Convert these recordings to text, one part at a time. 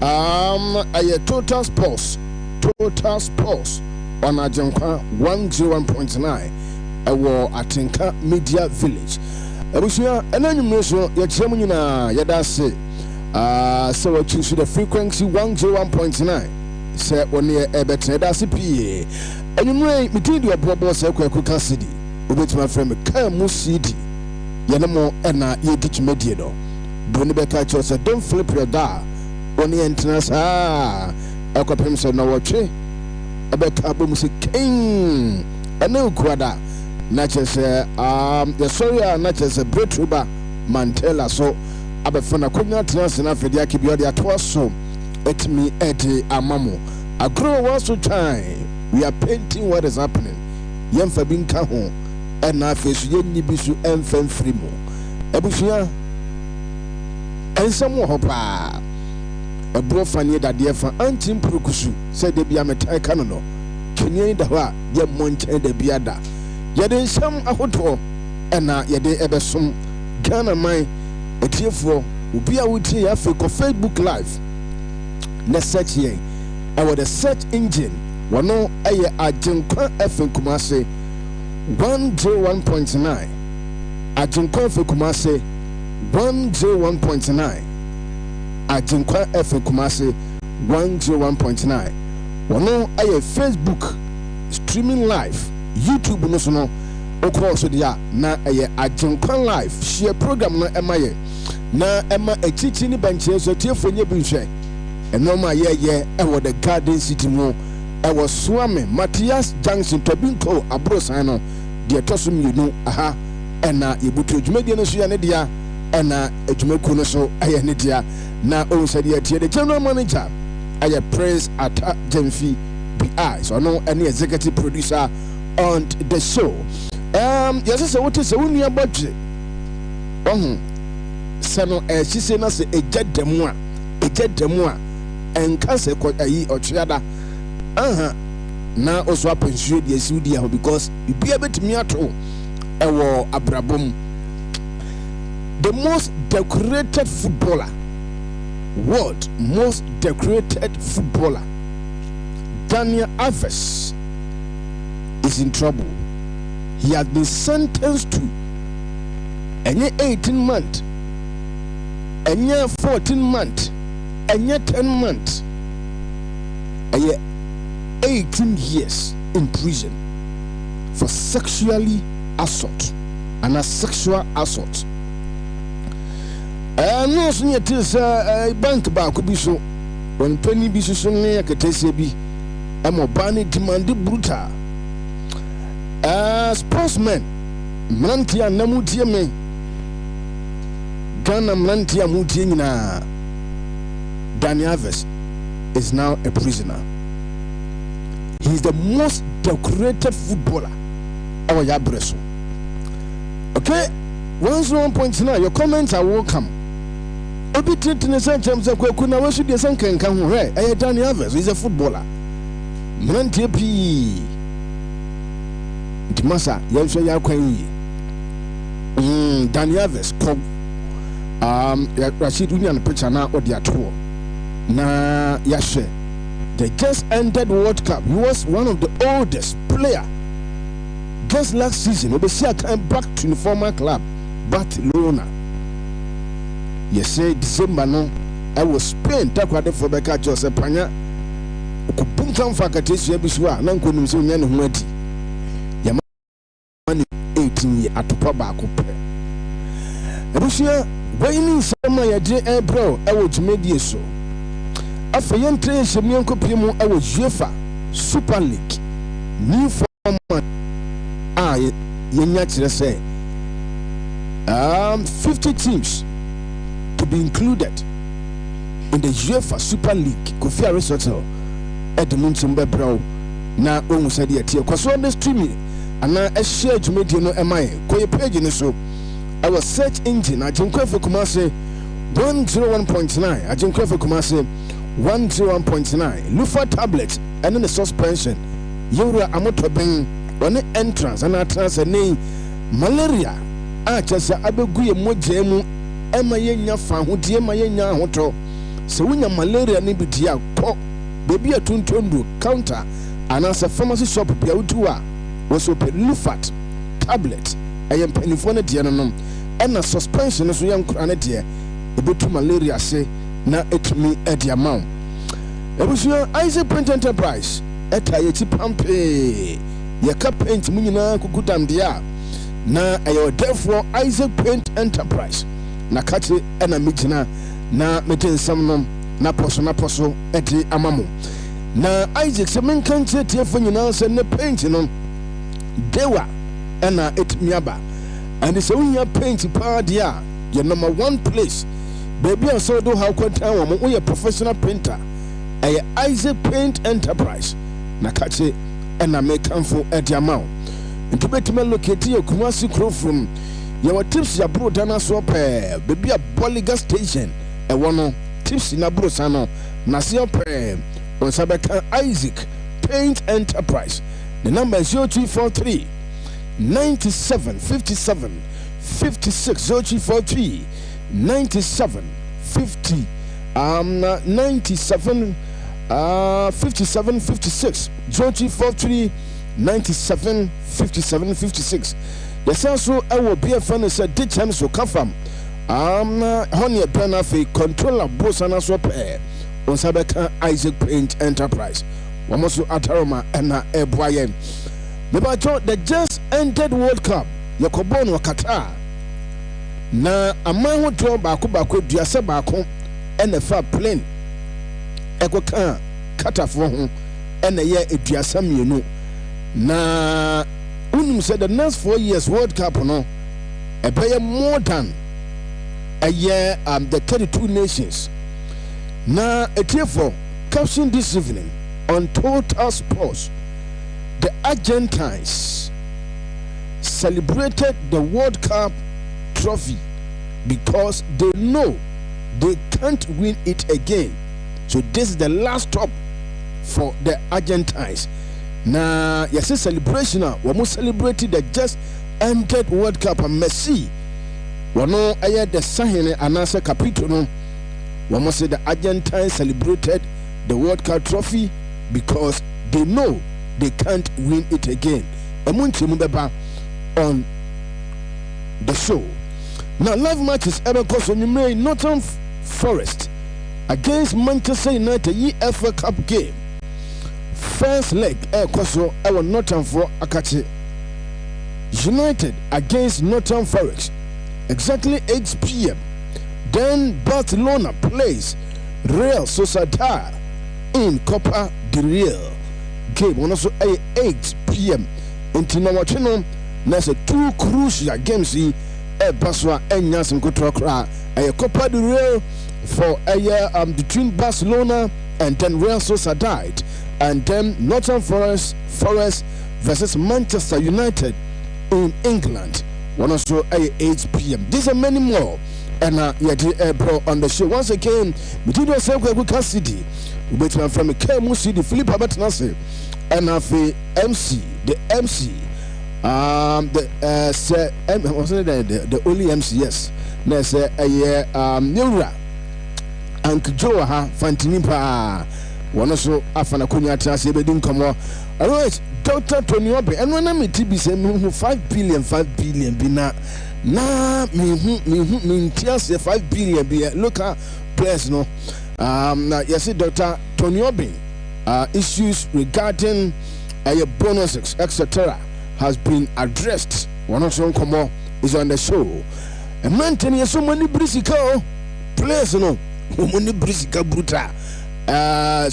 A total sports on Agyenkwa 101.9 ɛwɔ Atenka Media Village. Ebusia enanyumso yɛkyerɛm nyina yɛda se so we choose the frequency 101.9 sɛ one ɛbɛtena da se pie enumre metin de obobo sɛ Kwaku Cassidy obetima frɛ me ka mu CD yɛnemo ɛna yɛdi twumedie no boni bɛka kyerɛ sɛ don't flip your dial one ɛntena saa ɛkɔpem sɛ na wɔtwe ɛbɛka bom sɛ king ɛne ukuada na kyerɛ sɛ the sorry na kyerɛ sɛ Bretroba Mantela so abɛfana konya tena se na fɛde akibia de atoa so etimi ɛde amamo agro was to time we are painting what is happening yɛmfa bi nka ho ɛna afei so yɛnni bi so ɛmfa mfiri mu abusua ɛnsɛm wɔ hɔ paa ɛborɔ fa ne dadeɛ fa antim prokusu sɛ de bia metai ka no twene da hɔ a yɛmmɔ nkyɛn da bia da yɛde nsɛm ahodoɔ ɛna yɛde ɛbɛsom Ghana man etiefoɔ obi a wotie afei kɔ Facebook live na search yɛn ɛwɔ the search engine wɔno ɛyɛ Agyenkwa FM Kumase 101.9 Agyenkwa FM Kumase 101.9 Agyenkwa FM Kumase 101.9 wɔno ɛyɛ Facebook streaming live YouTube no so no okɔ so dia na ɛyɛ Agyenkwa live share program no ɛma yɛ na ɛma echichi ni benche so tiefo nye bi hwɛ ɛnoma yɛyɛ ɛwɔ the Garden City mu ɛwɔ Swami Matthias Junction Tobinko abrosan no de toso mienu aha ɛna yebutu dwumadie no so yɛ ne dia ɛna adwumaku no so ɛyɛ ne dia na onsɛ de tie the general manager ɛyɛ Prince Ata Jemfi BI so no ɛne executive producer on the show. Yes, I want to say when you are budget. Sano she say na say eje demwa enka se ko ayi ochiada na also apensuo de asudi ho because you be able to me ato ewo abrabom the most decorated footballer world most decorated footballer Daniel Alves is in trouble. He has been sentenced to 18 months, 14 months, 10 months, 18 years in prison for sexually assault and a sexual assault. No, so it is a bank back could be so when penny be so near Katesebi, and Mobani demanded brutal. Sportsmen, Mlantia Namutia me Ghana Mlantia Mutina Daniel Alves is now a prisoner. He is the most decorated footballer of Yabreso. Okay, 101.9. Your comments are welcome. Obi treating the James Kwaku na wasu de sankan kan ho he Daniel Alves is a footballer. Mlantia P Masa yɛnhwɛ yɛ akwan yi Daniel Alves kɔ Rashid Union picture na ɔde ato na yɛhwɛ the just ended World Cup. He was one of the oldest player just last season obesi akan back to the former club Barcelona. Say December no I was Spain takwade for beka Joseph Panya okubunkan fakatesi abisua na nkonum se onya ne ho ati 18 years atopa baako pɛ ebusia wayini nsɛm a yɛgye ɛbrɛ ɛwɔ dwumadie so afa yɛntre hyɛmne nkɔpie mu ɛwɔ UEFA Super League new format a yɛnya kyerɛ sɛ 50 teams to be included in the UEFA Super League Kofi Aristotle Edmundson bɛbrɛ na ohun sɛ de ɛtie kɔso on the streaming ana a share dwumadie no ɛma yɛ kɔyɛ page no so our search engine Agyenkwa FM Kumase 101.9 Agyenkwa FM Kumase 101.9 Lufa tablet and then the suspension yewura amotoben on the entrance and entrance ne malaria a kyesa abegu ye mogya mu ema yenya fa hodie ma yenya ahoto so when your malaria ni bi dia ko baby atuntondo counter and as a pharmacy shop bia wutua was open lufat tablet ayem penifo na dia no and a suspension so yam kura na dia ebetu malaria se na etumi edi amount ebusuya Isaac Paint Enterprise eta yeti pampe yaka paint mu nyina kukutam dia na ayo therefore Isaac Paint Enterprise na kati ena mijina na metensam no na poso eti amamu na Isaac se menkanche tiefo nyina se ne paint no dewa ena etmiaba and so when you paint pa dia your number one place baby and so do how kwanta wo mo professional painter ay Isaac Paint Enterprise na kache ena mekanfo eti amamu nti betime locate your Kumasi Krofrum your tips ya bro dana so pe baby a Bolliger station e wono tips na bro sano na se pe on sabeka Isaac Paint Enterprise. The number is 0243 97 57 56 0243 97 50 97 57 56 0243 97 57 56. There's also our BFN is a ditch so come from honey penafe controller boss and so pair on Sabeka Isaac Paint Enterprise. Wamosu Ataroma and Ebwayen. The just entered World Cup, Yokobon or Qatar. Na a man who drove Baku Diasabako and a far plane. Ekoka Kata for home and a year a Diasam, you know. Na Unum said the next 4 years World Cup, no, a player more than a year the 32 nations. Na a tear for caption this evening on Total Sports. The Argentines celebrated the World Cup trophy because they know they can't win it again. So this is the last stop for the Argentines. Now, yes, a celebration. We must celebrate the just ended World Cup and Messi. We know the Sahene and answer capítulo. We must say the Argentines celebrated the World Cup trophy because they know they can't win it again. On the show. Now, live matches ever course on Nottingham Forest against Manchester United EFL Cup game. First leg Koso our Nottingham for Akachi United against Nottingham Forest exactly 8 p.m. Then Barcelona plays Real Sociedad in Copa del Rey. Game on also 8 p.m. Until now, there's a 2 crucial games in Baswa and Yasin Kotokra, a Copa del Rey for a year between Barcelona and then Real Sociedad, and then Nottingham Forest versus Manchester United in England. One also 8 p.m. These are many more. And bro on the show once again. Between yourself with Cassidy, we from a KMC, the Philip Abatanase, and MC, the MC, the only MC, yes. There's a Nura and Joa Fantinipa. One also Afana Kunya Tasi Bedin Komo. All right, Dr. Tony Obe, and when I'm a TB say 5 billion bina. Na me tiase 5 billion be local players no. Yes, Dr. Tony Obin issues regarding bonuses etc. has been addressed. One of them come is on the show. And maintain so many brisika players no money brisika bruta.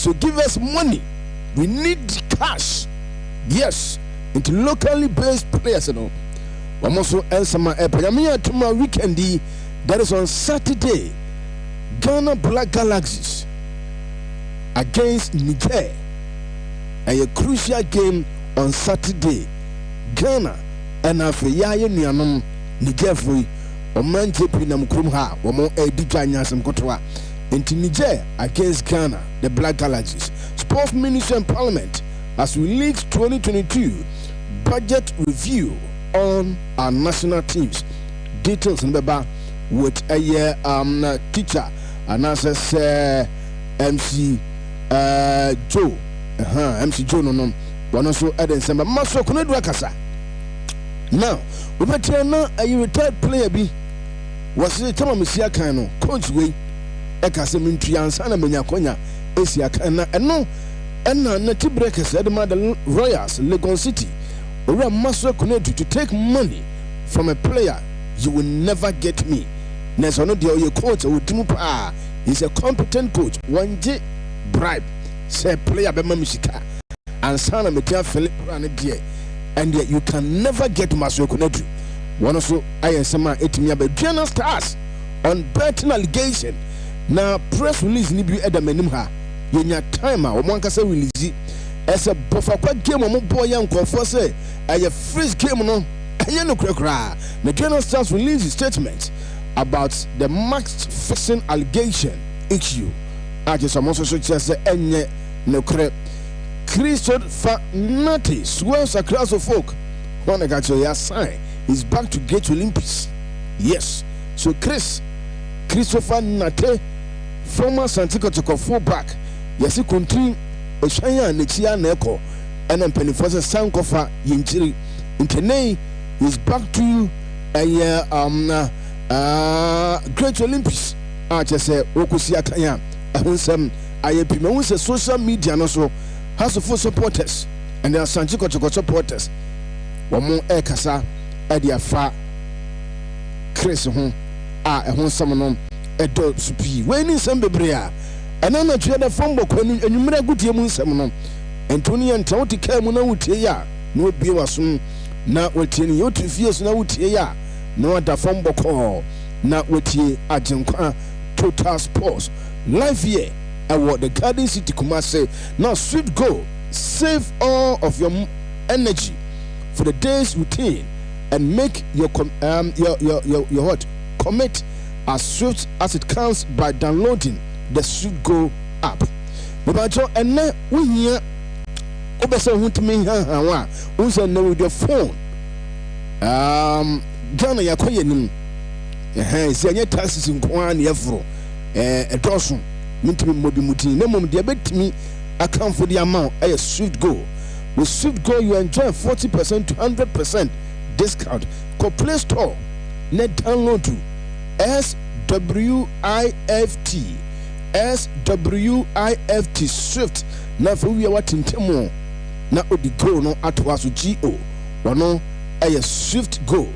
So give us money. We need cash. Yes, into locally based players no. I'm also Elsama Epayamia tomorrow weekend. That is on Saturday. Ghana Black Galaxies against Niger. A crucial game on Saturday. Ghana and Afiyaya Nianum Niger free. Oman JP Namkrumha. Omo Edijanya Samkotoa. Into Niger against Ghana, the Black Galaxies. Sports Ministry and Parliament has released 2022 budget review on our national teams. Details in the back with a teacher anaasɛ sɛ MC Joe MC Joe no wɔno nso ɛde nsɛm ma so kono du akasa. Now wobɛtɛ na a retired player bi wɔse tama mesia kan no coach wei ɛka sɛ mentu ansa na menya konya esi akan na ɛno ɛna na T-Breakers ɛde ma the Royals Lagos City owura maso kono to take money from a player. You will never get me. Neso no dia oye coach odimu pa. He's a competent coach. One J bribe say player be mamishika. And sana metia Philip and die. And yet you can never get Maso Konadu. One also I sema etimi be General Stars on betting allegation. Now press release ni bi edamenim ha. Yenya time a omo ankasa release. As a buffer kwa game omo boy yankofo say aye freeze game no. The General Stars released a statement about the match fixing allegation issue. I just also say enye no cre Christopher Nati swears across the folk. One got sign is back to Gate Olympics. Yes. So Christopher Nati, former Santico fullback, yes he continue Oshaya Nechia Neko and then Pennyfosa Sankofa Yinchiri Intene is back to Great Olympics. I just say Okusia Kanya. I want some I social media and also has of supporters and there are Sanchico supporters. One more Ekasa Edia Fa Chris home. I want someone a dog supi. When in some bebrea and I'm not sure the phone book when you made a good year seminum and Tony and Tauti Kamuna would ya no be was soon. Na wetini yo 2 years na wutie ya na wada from boko na wetie Agyenkwa Total Sports live here at the Garden City Kumasi. Now swift go save all of your energy for the days routine and make your what commit as swift as it comes by downloading the Swift Go app. And now we here obesa huntimi ha unsa na with your phone Ghana yakoye nim se anya taxes nko na yefro edoso mintimi modimuti na mom de betimi account for the amount Swift Go. With Swift Go you enjoy 40% to 100% discount. Go Play Store net download to SWIFT Swift na for we what intemo na odi go no atwaso GO wono Swift Go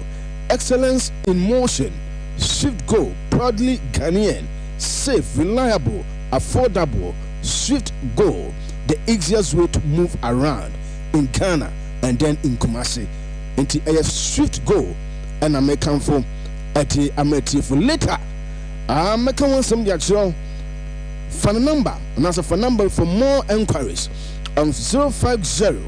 excellence in motion. Swift Go proudly Ghanaian, safe, reliable, affordable. Swift Go, the easiest way to move around in Ghana and then in Kumasi. Into Swift Go and I make come from at the Amity for later. I make one some actual phone number and as a phone number for more enquiries on 050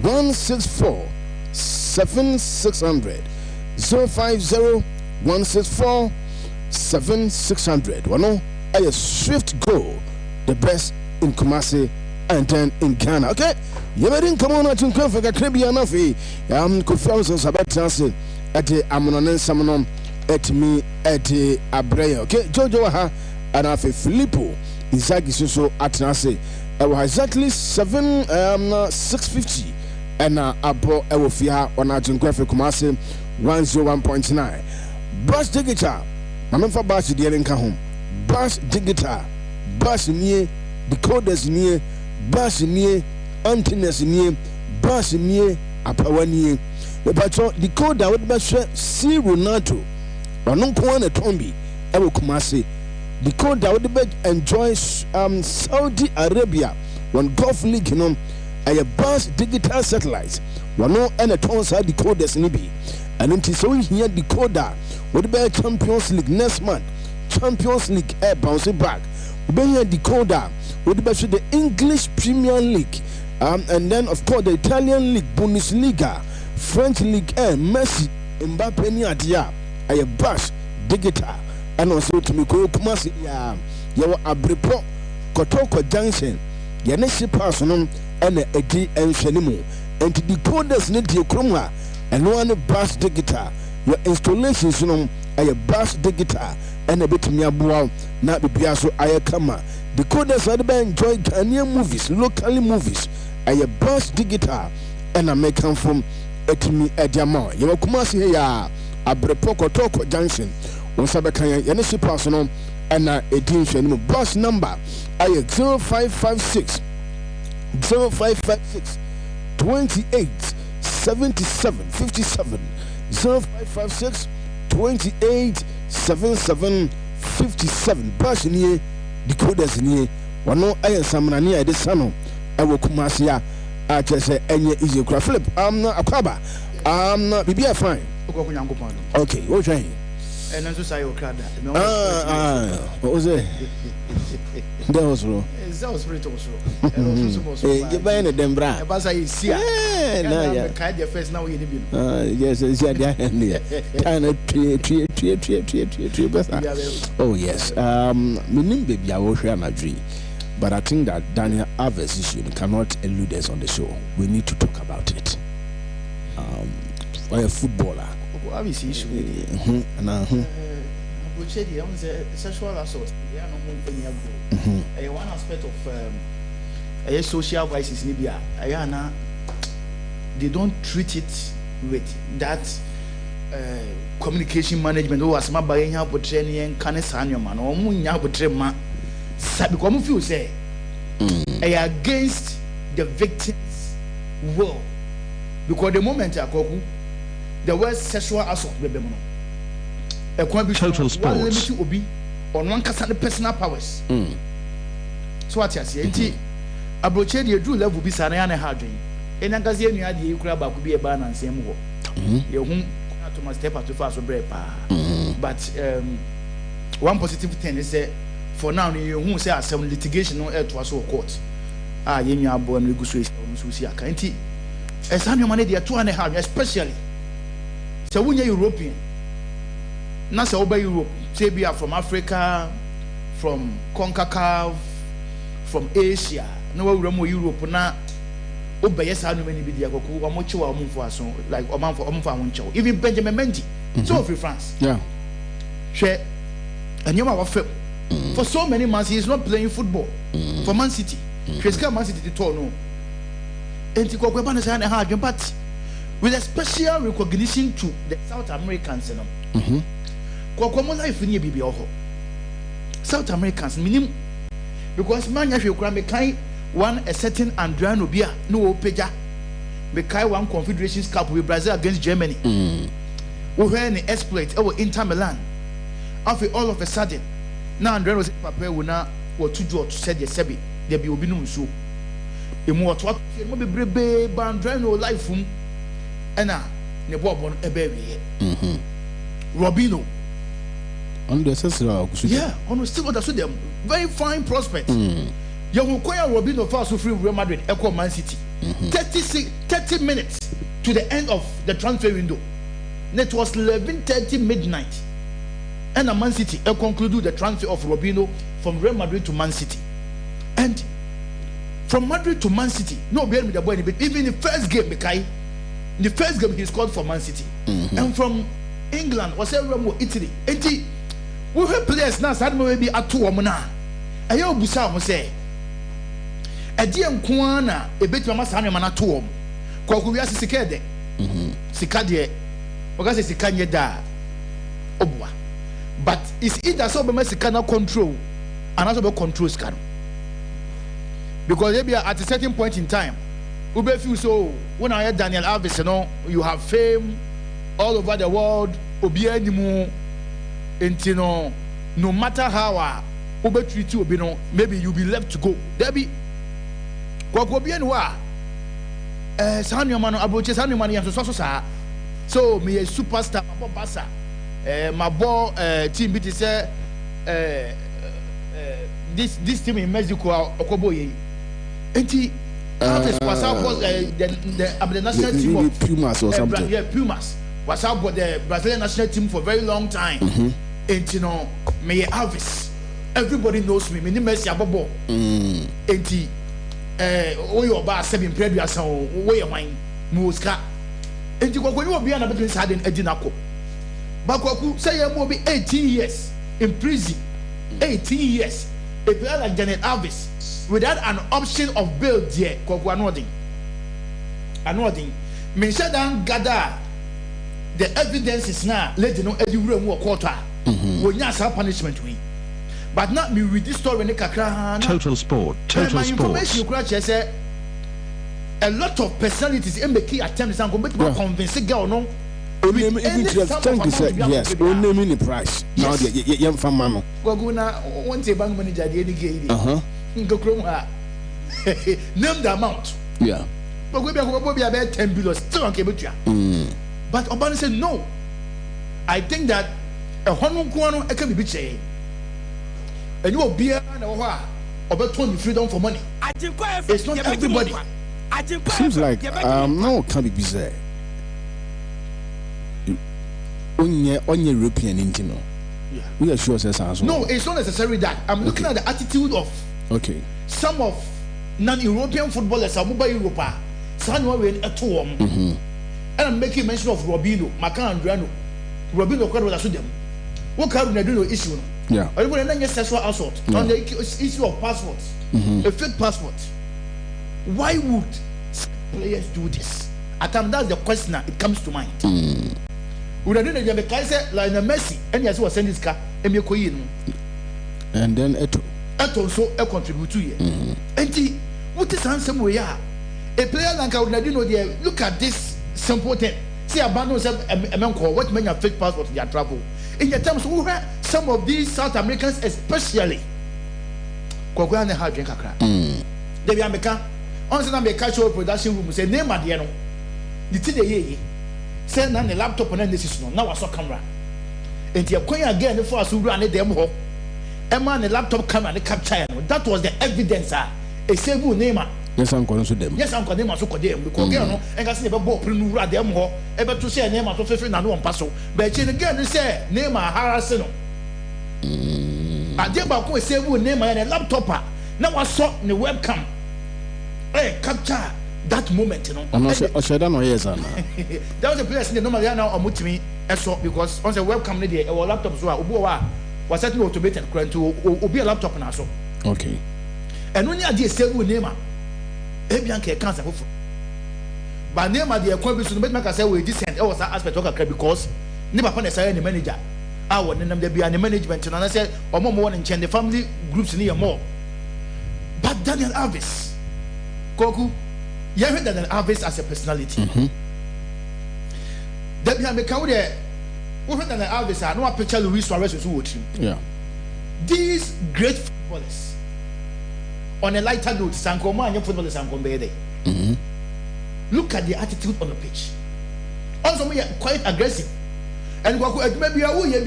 164 7600 050 164 7600. One Swift Go, the best in Kumasi and then in Ghana. Okay, you better come on to come for the Caribbean of it. Confusions about transit at the Amonan Samanon at me at the Abreu. Okay, Jojo ha and Afe Filippo Izagi so at Nase. I was exactly 650 and Abo Ewofia on Agyenkwa Kumasi 101.9. Bash Digital, I'm for Bash the Elenka home. Bash Digital, Bash near, decoders near, Bash near, antennas near, Bash near, Apawa near. The patron decoder would be C. Ronaldo, or no Kwana Tombi, Ewo Kumasi. Decoder would be enjoy Saudi Arabia when Gulf League, you know, a Bash Digital satellite. One no and a tonside decoders nibi. And until so here decoder would be Champions League next month. Champions League air bouncing back. We be here decoder would be the English Premier League. And then of course the Italian League, Bundesliga, French League Air, Messi, Mbappe ni adia. A Bash Digital. And also to me go Kumasi ya Abripo Kotoko Junction. Yaneshi Personum and a D and Shenimu. And the decoders need your chroma and one Bash Digital. Your installations, you know, ɛyɛ bass digital ɛna betumi aboa na bibia so ayɛ kama decoders ade be enjoy Ghanaian movies locally movies ɛyɛ bass digital ɛna mekan from etimi ediama yɛ Kumasi he ya Abrepo Kotoko junction won sabe kan yɛ ne shipas no ɛna edin hwɛ no bus number ayɛ 0556 28 77 57 0556 28 77 57 bus nie decoders nie wano ayɛ samrani a de sano ɛwɔ Kumasi a kyerɛ enye easy kura Philip akwaba bibia fine okay what trying and then to say your card what was it that was wrong that was pretty also you buying a dembra basa is here na ya card your face now you need yes is there there kind of three oh yes minim baby I will share my dream. But I think that Daniel Alves issue cannot elude us on the show. We need to talk about it. For a footballer, obviously issue. Sexual assault. They are not more one aspect of social vices in Libya. They don't treat it with that communication management. Oh, as my buying help with training, can you man? Or munya with training. Because feel say against the victim's will, because the moment Kwaku, the word sexual assault be total sports on one the personal powers. So what you say? Abroche the drew level be Sanayana Harding. In Angazi, you had the Ukraba could be a ban and same war. You whom to my step up too fast for bread. But one positive thing is that. For now, you who say some litigation no air to us or court. You are born negotiation on Susia. Can't as any money they are 2.5, especially. So when you're European, not so by Europe, say be from Africa, from CONCACAF, from Asia, no more Europe now. Obey yes, I know many be or much or for us, like a month for Omonfa, even Benjamin Mendy, so for France. Yeah. Share and you are for so many months, he is not playing football for Man City. He's got Man City to turn on. But with a special recognition to the South Americans, South Americans, meaning because man, if you can one a certain Andriano Bia, no Peja, Bekai one Confederations Cup with Brazil against Germany. We had an exploit over Inter Milan. After all of a sudden. Now Andrea was papa we na what to do to said the sebi there be obi no so e mo what mo be brebe ba Andrea no life and na ne bobo no ebe we Robinho on the session yeah on still what them very fine prospect you go call Robinho for so free Real Madrid equal Man City 30 minutes to the end of the transfer window and it was 11:30 midnight. And Man City concluded the transfer of Robinho from Real Madrid to Man City. And from Madrid to Man City, no bear with the boy, but even in the first game, he scored for Man City. And from England, was Italy. And we have players now, maybe at 2 Omana. I hear Busa say, Agyenkwa na ebetwa masane mana to om. Kwaku wiase sikade. Sikade. Oga se sikanye da. Obouba. But it's either so be sika control and also be control scan. Because maybe at a certain point in time, we be feel so when I heard Daniel Alves, you know, you have fame all over the world, obi animu, and you know, no matter how we treat you, you know, maybe you'll be left to go. There be Kwaku obi anwa Sanyo man Abroche Sanyo man yan so me a superstar Basa. My ball team bit say this team in Mexico Okoboye. Enti was about the national team of Pumas or something. Yeah, Pumas was about the Brazilian national team for a very long time. And you know, me Alves. Everybody knows me. Me Messi abobo. Enti oyo ba 7 previous so we your mind Muska. Enti ko ko you be na between Sadin Edinako. But Kwaku say you will be 18 years in prison. 18 years. A player like Janet Alvis without an option of bail there, Kwaku anoding. Me shall then gather the evidence is now let you know every room or quarter. When you have punishment we. But not me with this story in the kakra. Total sport. Total my sport. information you crash say a lot of personalities in the key attempts and go to convince a girl no. Even yes, we name the price. Now the young fan man. Waguna once a bank manager the game. Name the amount. Yeah. But we be about 10 billion still on cable. But Obama said no. I think that a honor can be betrayed. And you will be about 20 freedom for money. It's not everybody. Seems like no can be bizarre. On your European intino. Yeah. We are sure says no, it's not necessarily that. I'm looking at the attitude of some of non-European footballers are mobile Europa. Some are at home. And I'm making mention of Robinho, Macan Andriano. Robinho was them. What can we do issue? Yeah. Or even a sexual assault on the issue of passports, a fake passport. Why would players do this? At times that's the question it comes to mind. Would I do the Kaiser like a Messi and yes was send this car and then Eto so a contribute to you. And what is handsome we are? A player like Audadino there, look at this simple thing. See abandon a man called what many fake passports in their travel. In your terms, who have some of these South Americans, especially Kwaku and Agyenkwa. They be American. On some American show production room say name at the end. The thing say na the laptop on this is now I saw camera. And you are again before us who run it them ho. Emma the laptop camera and capture. That was the evidence. A same name. Yes, I'm going to them. Yes, I'm going to them because and I see about Prince them ho. Able to say name of friend and one passo. But again, say name harassing. I did about say name and a laptop. Now I saw the webcam. Hey, capture that moment, you know. I'm not sure. Yes, that was a place in the normal now or mutimi because on the webcam there or laptop so Obouba was certainly automated current to be a laptop now so. Okay. And when you are say name Ebianke cancer for. But name the equipment to make say we decent was that aspect of because never upon the manager. I want them to be an management and I said or more and change the family groups near more. But Daniel Alves, Kwaku, you heard Daniel Alves as a personality. That behind the counter, we heard Daniel Alves. I know a picture Luis Suarez was watching. Yeah. These great footballers. On a lighter note, Sankoma and your footballers are going look at the attitude on the pitch. Also, we are quite aggressive. And maybe who you are,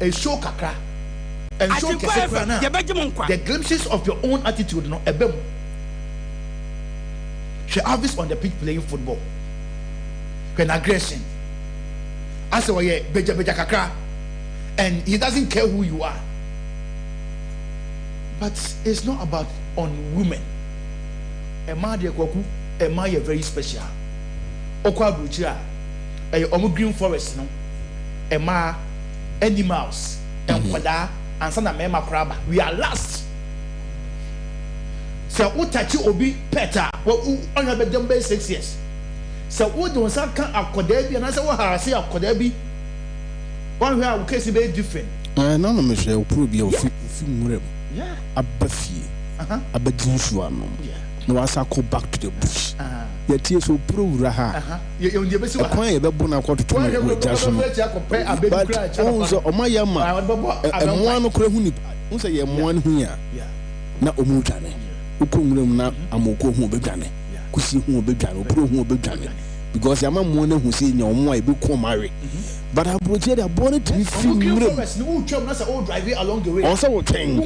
a show kakra. And show the glimpses of your own attitude, no, a bem. She always on the pitch playing football. When aggression. As a way, beja kakra. And he doesn't care who you are. But it's not about on women. A man de Kwaku, a man very special. Okwa Buchia, a green forest, no, a man, animals, and Kwada, and Sana Mema Kraba. We are last. So, Utachi Obi Peta, who only have them by 6 years. So, what do some kind of Kodebi and I say, what I say of Kodebi? One where our case is very different. No, Michelle, prove your film. Yeah. Abafi. Abadinsuano. No, I go back to the bush. Your tears will prove Raha. You're the best of a bona quarter to my Jason. But also, my yama, and one of Krahuni, who say, one here. Not Omutane, who come room now, Amoko who began it. Kusi who began, Pro who began it. Because I'm a one who say, no, my book will marry. But I brought a bonnet to me. No driving along the way. Also, king.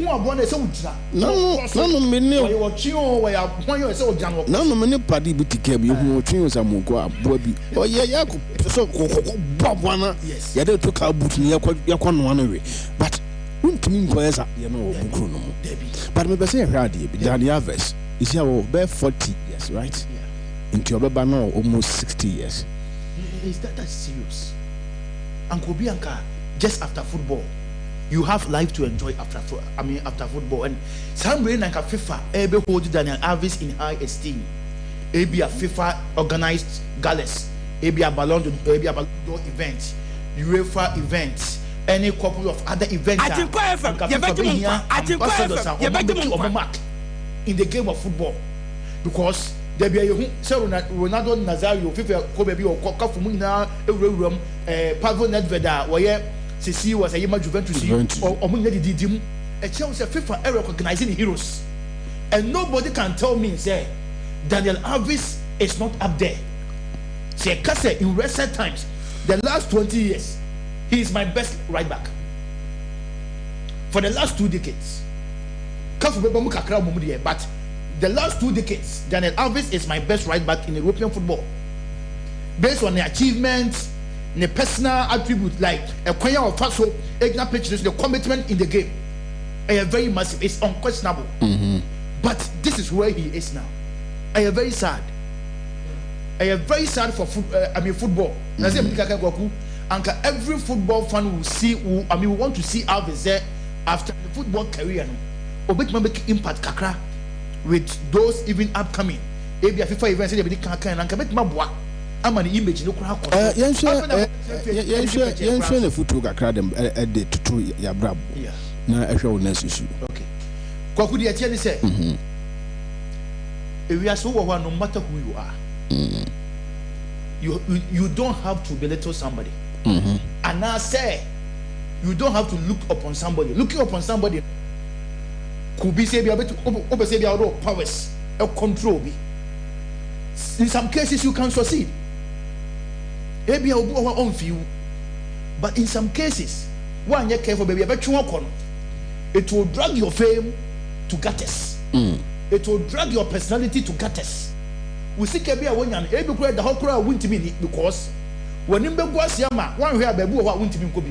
No, many party but came you who trains and Mugua, Bobby. Oh, yeah, so Bob Wana. Yes, you took our boot in Yakon one away. But wouldn't mean where's up, you know, but maybe say, Radi, Daniel Alves is here over 40 years, right? Into your banner almost 60 years. Is that serious? Uncle Bianca, just after football, you have life to enjoy after football. And some way like a FIFA, able hold Daniel Alves in high esteem. Maybe a FIFA organized galas, maybe a Ballon d'Or event, UEFA events, any couple of other events. In the game of football, because there be a Ronaldo Nazario, FIFA, Kobe, or Kafumina, Pavo Nedveda, where Sisi was a Yema Juventus, or Munadi Didim, a chance of FIFA recognizing heroes. And nobody can tell me, say, Daniel Alves is not up there. Say, Cassidy, in recent times, the last 20 years, he is my best right back. For the last 2 decades. But the last 2 decades, Daniel Alves is my best right back in European football. Based on the achievements, the personal attributes like a choir of Faso, the commitment in the game, very massive. It's unquestionable. But this is where he is now. I am very sad. I am very sad for football. And every football fan will see. We want to see Alves there after the football career. Obet make impact kakra with those even upcoming. Maybe a FIFA event say they can't and can make mabwa. I'm an image no crowd. Yenshare the football kakra them the to ya brab. Yeah. Na ehwe wo next issue. Okay. Kwaku dey tell me say. If we are so no matter who you are. You don't have to belittle somebody. And I say you don't have to look upon somebody. Looking upon somebody could be say be able to say be able powers or control be. In some cases you can succeed. Maybe I will our own view. But in some cases, one you careful baby, it will drag your fame to gutters. It will drag your personality to gutters. We see Kebia when able to the whole crowd won't mean it because when in Beguasiama, one who have a boo won't be could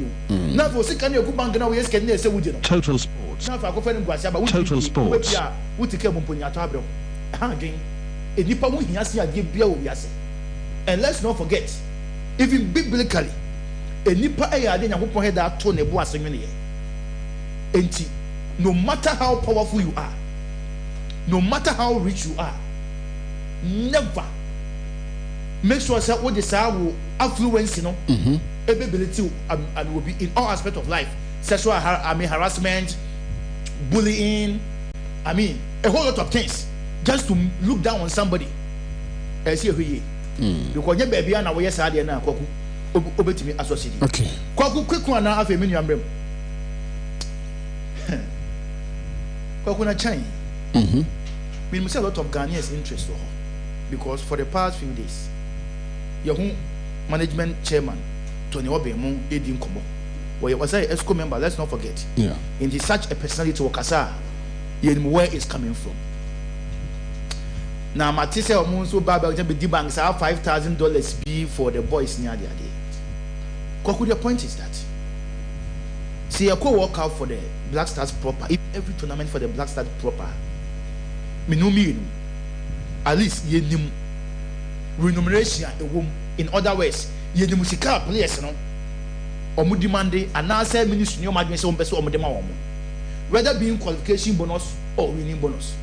now for second year bank now yes can say we Total Sports. Now if I go find Guasiaba, Total Sports. Would take care of Mumpunya Tabro. Again, a nipa who he has here give beer we are saying. And let's not forget, even biblically, a nipa I didn't have head that tone a boas in enti, no matter how powerful you are, no matter how rich you are, never make sure that what this will affluence, ability and will be in all aspects of life. Sexual harassment, bullying, a whole lot of things. Just to look down on somebody. See who he because your baby and away side and Kwaku obey me associated. Okay. Kwaku quick one now have a mini umbrella. Kwaku na China. We must have a lot of Ghanaians interest to her because for the past few days, your home management chairman Tony Obemu Edin Kobo, where you was a ESCO member. Let's not forget. Yeah. In the such a personality to Okasa, where it's coming from. Now, Matisse or Monso Baba will be banks have $5,000 be for the boys near the idea. Kwaku, the point is that see a co-work out for the Black Stars proper. If every tournament for the Black Stars proper, at least ye nim remuneration a womb. In other words, ye the musical players, no, or mu demand and now say ministry new madness on person or demand whether being qualification bonus or winning bonus.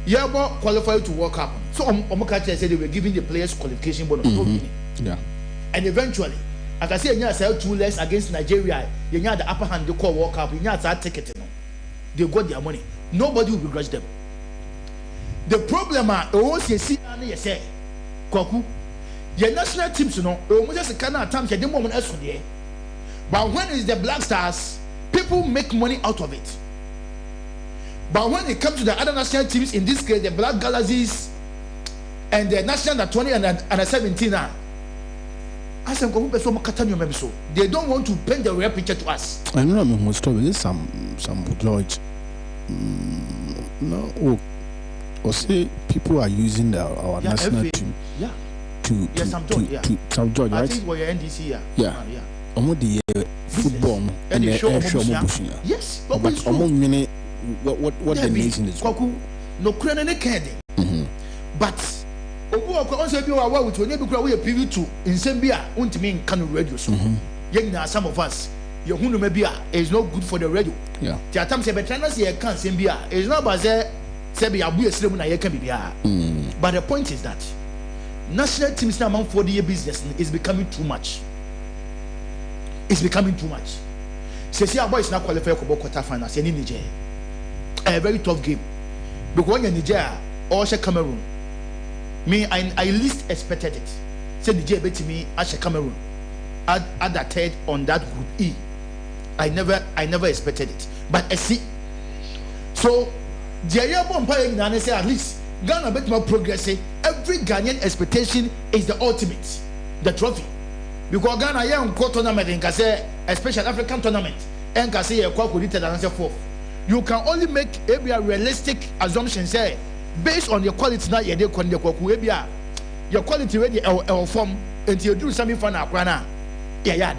You are qualified to work up. So Omokachi said they were giving the players qualification bonus. Yeah. And eventually, as I say, you sell 2 less against Nigeria, you have the upper hand, they call work up, you have that ticket. They got their money. Nobody will begrudge them. The problem is, you say, Kwaku, your national teams, you know, almost a kind of time, you moment else for there. But when it's the Black Stars, people make money out of it. But when it comes to the other national teams, in this case, the Black Galaxies and the national 20 and 17, they don't want to paint the real picture to us. I know most of it. Some Lodge. No, or say people are using our national team. Yeah. To South George, right? I think we're NDC. Yeah. The football and the show. Yes, but what the nation is. Kwaku, no crane candy. But Obouba also be aware with when you be preview to in Zambia, won't mean can radio so. some of us, your hunumabia is not good for the radio. Yeah. The time say betranas here can't sembia. It's not about Sebi Abu Slim I can be. But the point is that national teams now for the business is becoming too much. It's becoming too much. See our boys now qualify for quarter finals in Niger. A very tough game. Because when you're Niger or Cameroon, me I least expected it. Say Niger bet me as Cameroon. Add that third on that group E. I never expected it. But I see. So the area of say at least Ghana bet more progress. Every Ghanaian expectation is the ultimate, the trophy. Because Ghana young tournament in Kase, a special African tournament, and Kase a Kwaku and answer fourth. You can only make a realistic assumption say based on your quality now you con the Kwaku your quality ready or form until you do something for Nakwana. Yeah.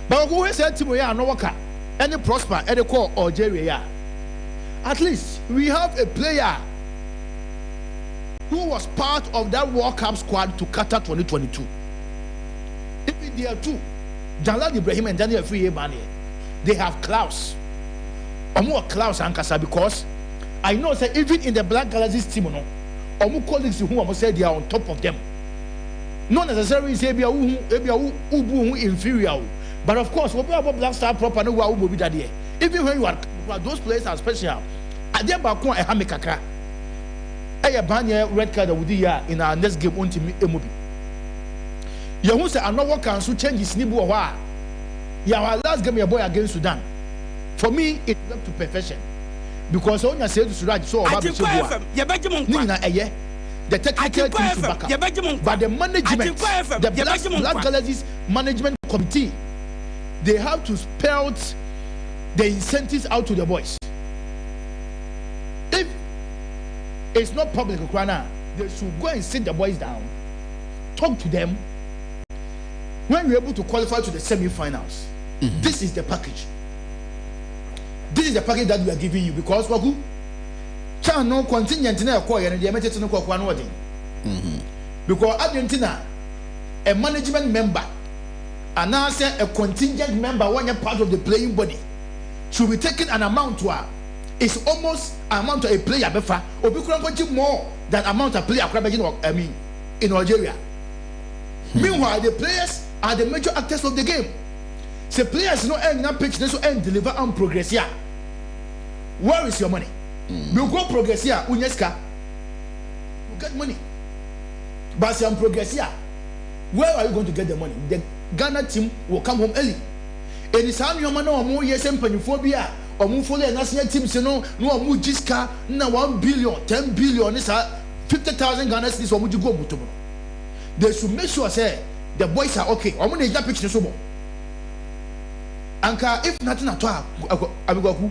But who said to me, no worker, any prosper, any call or Jerry? At least we have a player who was part of that World Cup squad to Qatar 2022. Even there too, Jalal Ibrahim and Daniel Free Ebani, they have Klaus. Or more Klaus and Kasa because I know that even in the Black Galaxies team, or more colleagues who almost said they are on top of them. Not necessarily say be ubu inferior, but of course, we have Black Star proper no will be that. Even when you are those players are special. At the back one, a hamikaka. A banner red card with the in our next game on team Emobi. You who say I know what can so change his nibu or what? Yeah, our last game your boy against Sudan. For me, it led to perfection. Because when you say to Sudan, so about the the technical team to back up. But the management, the Black Galaxies management committee, they have to spell the incentives out to the boys. If it's not public, they should go and sit the boys down, talk to them. When we're able to qualify to the semi-finals, this is the package. This is the package that we are giving you because Kwaku, no contingent in a choir and the American one wording. Because Argentina, a management member, and now say a contingent member, one part of the playing body, should be taking an amount to her. It's almost amount to a player befa, or be more than amount of player in Algeria. Meanwhile, the players are the major actors of the game. The players no end na pitch, they so end deliver and progress here. Where is your money? You go progress here, Unyeska. You get money. But some progress here. Where are you going to get the money? The Ghana team will come home early. And it's how you know more yes and phobia or move for the national teams, no more Jiska, now 1 billion, 10 billion, is 50,000 Ghana cities or would you go to? They should make sure say the boys are okay. I'm going to picture the sumo. Anka if nothing at all, Abigaku,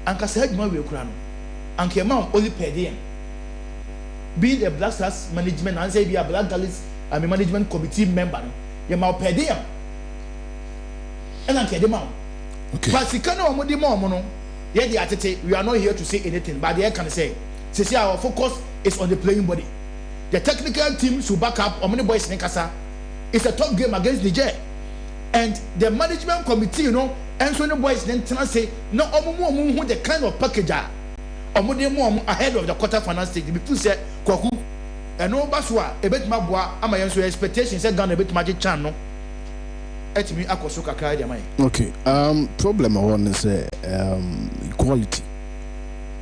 Anka said my way crown. Anka mom only per diem. Be the Black Stars management and say be a Black Galaxies and management committee member. You mau per diem. And Anka the mom. Okay. But si kana omo di mom no. Ye di atete, we are not here to say anything, but they can say our focus is on the playing body. The technical team should back up on many boys in Kasa. It's a tough game against Niger. And the management committee, and so the boys then say, no, the kind of package are ahead of the quarter-final stage. Before say, Kwaku, and no Baswa, a bit Mabwa, am I answer expectations, said done a bit magic channel. At me, Akosuka Kaya. Okay, problem I want to say, equality.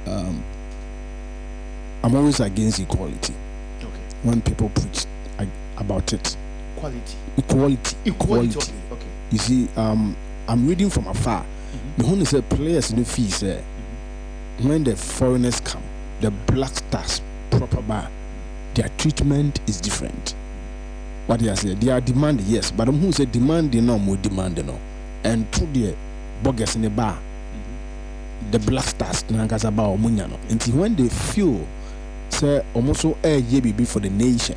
I'm always against equality. Okay. When people preach about it. Equality. Okay. You see, I'm reading from afar. The one is players in the fees. When the foreigners come, the Black Stars proper bar, their treatment is different. What they say, they are demanding, yes, but who say demanding no more demanding no. And to the boggers in the bar, the Black Stars Nagasaba Munyano. Until when they feel say almost so a year be for the nation.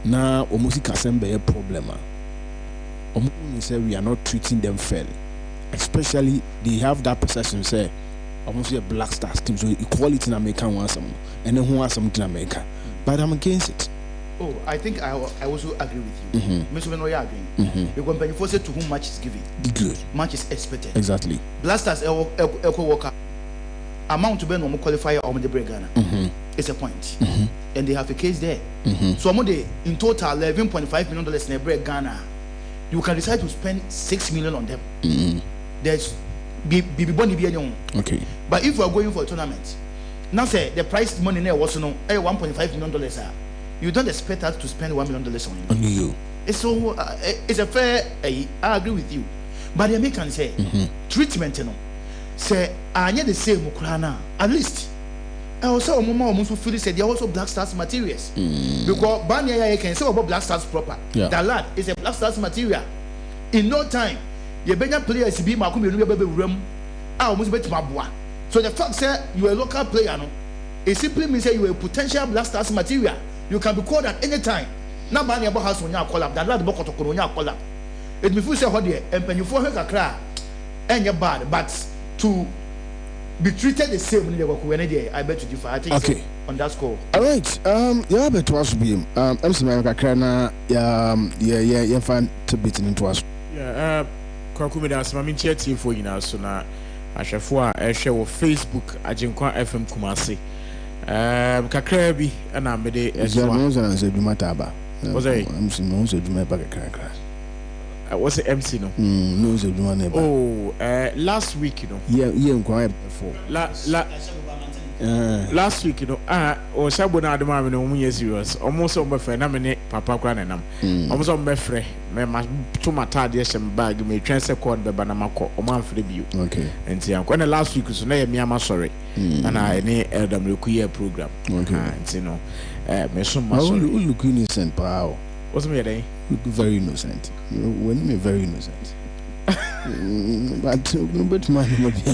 Now, almost Kasembe a problem. Say we are not treating them fairly. Especially they have that perception say almost a Black Stars team, so equality in America wants some, and then who wants something in America. But I'm against it. Oh, I think I also agree with you. Mr. Beno, you agree? Because when you force it to whom much is given, good. Much is expected. Exactly. Blasters, Echo Walker, amount to be no qualifier or the Ghana. It's a point. And they have a case there. So, in total, $11.5 million in a break Ghana. You can decide to spend $6 million on them. There's okay. But if we are going for a tournament, now say the price money there was no $1.5 million. You don't expect us to spend $1 million on you. It's so it's a fair. I agree with you, but the Americans say treatment, say I need the same Ukraina at least. I also almost feel say they are also Black Stars materials because Banya can say about Black Stars proper. That lad is a Black Stars material. In no time, your Benya players be my community room. I almost bet my boy. So the fact say you are a local player, no, it simply means that you are a potential Black Stars material. You can be called at any time. Now, Banya about house when you call up. That lad boko to Coronia call up. It before say how there and when you for her cry and you're bad, but to be treated the same when they I bet you differ. I think okay. So, on that score. All right. Yeah, but was be I'm saying Kakana yeah fan to beat into us. Yeah, Kwaku me das mami chat for you now so na ahwefo a share wo Facebook Agyenkwa FM Kumasi. Kakra bi na me de eso. No so na se duma taba. Was I? I'm saying no so duma ba kakra. What's the MC no? No so duma na ba. Oh, last week you know. Yeah nkwa before. Last week, you know, or Sabona Adama, no, we are serious. Almost on my friend, I'm in Papa Granam. Almost on my friend, my to my tardiest and bag, may transfer code the Banamako, or man for the view. Okay. And see, I'm going to last week, so now me, I'm sorry. And I need LWQ program. Okay. And you know, me so much. How look innocent, pal? What's me a day? Look very innocent. You know, when me very innocent. But man,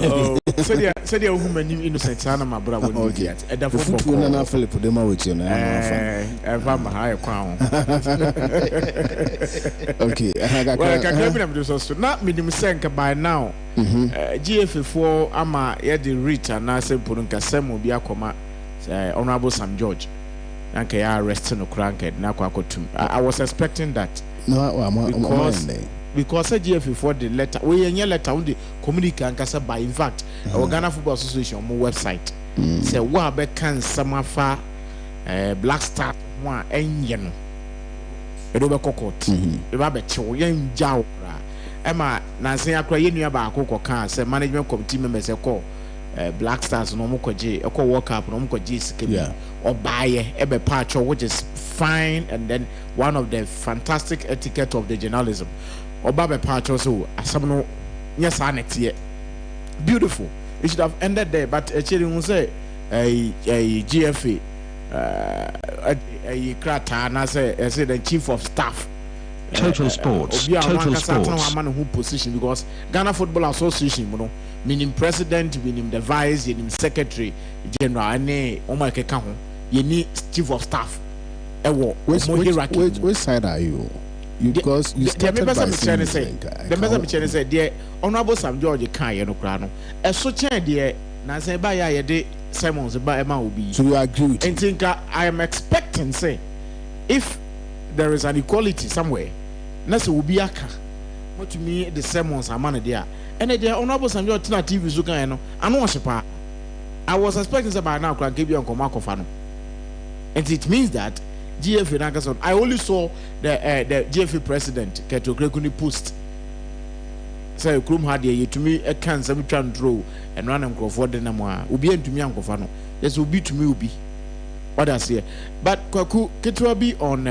oh, so they are women innocent. I'm my brother. Okay. And the football na Philip them with you na. I'm a higher crown. Okay. Well, I can't do so. Not minimum senka by now. GF4 ama ya the rich and na say purunka semo bi akoma Honorable Sam George. Nanka ya arrest no cranked na Kwaku tum. I was expecting that. No, because GF4 the letter we any letter on the communicate and kasa by in fact our Ghana Football Association on website say wa be kan samafa Black Star one enye no e do be kokot e ba be chew yen jaw ra e ma na sen akra yenua ba akoko kan say management committee members e call Black Stars no mo kwaje e call World Cup no mo kwaje sikebi obaye e be patch which is fine, and then one of the fantastic etiquette of the journalism Obouba Pacho so asabno yes next year beautiful. It should have ended there, but actually we say a GFA a krata na say the chief of staff Total Sports man who position because Ghana Football Association you know meaning president meaning the vice meaning secretary general and o ma keka ho you need chief of staff which side are you? Because you started by saying the message said the Honorable Sam George can you know so change there na say ba ya de Simons ba e ma obi. So you agree with and think I am expecting say if there is an equality somewhere na say obi aka what to me the Simons are man there and the Honorable Sam George na TV so kan no anu ohyepa I was expecting say by now can give you on komakofa no and it means that GFA Nagason. I only saw the GFA president Keto Krekuni post. Say Krum had ye to me a cancer we can draw and run and go for the Namoa. Ubi to me Uncle Fano. Yes, will be to me ubi. What I say. But Kwaku Ketua be on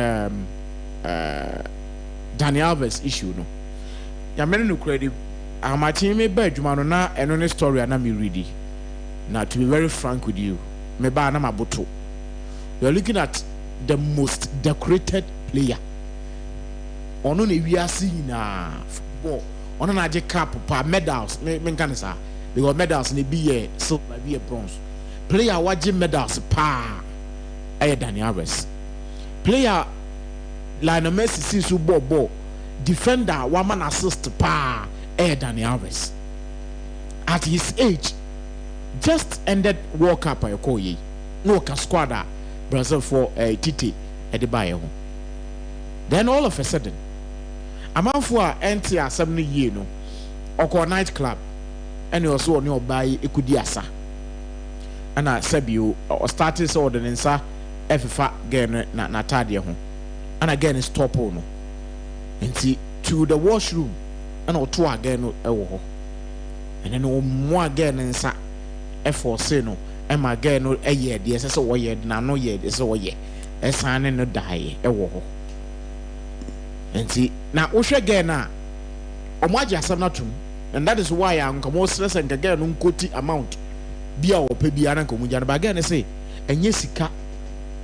Danny Alves issue no. Ya many no credit. I'm a team me bed Jumanona and on a story and I'm ready. Now to be very frank with you, me ba na mabuto. You're looking at the most decorated player. Ono ne wiase na football. Ono na je cap pa medals. Me kan say because medals ne be silver, be bronze. Player waje medals pa. Dani Alves. Player Lionel Messi see so ball. Defender one man assist pa. Dani Alves. At his age, just ended World Cup ayokoye. No ka squad Brazil for Tite the buyer. Then all of a sudden, a man for enter 70 years, no, or nightclub, and also on your buy Ekudiasa. And I said you or started ordinance, FFA again, not Tadia home. And again, it's top on. And see to the washroom, and or two again, and then more again, and sa F4 Seno, and my again, a year, yes, so a year, no year, is all year, a son and a die, a war. And see, now, Osha again, or my just not true, and that is why I'm most less and again, unkoti amount. Bia or Pebiana Comujan, but again, I say, and Yesika,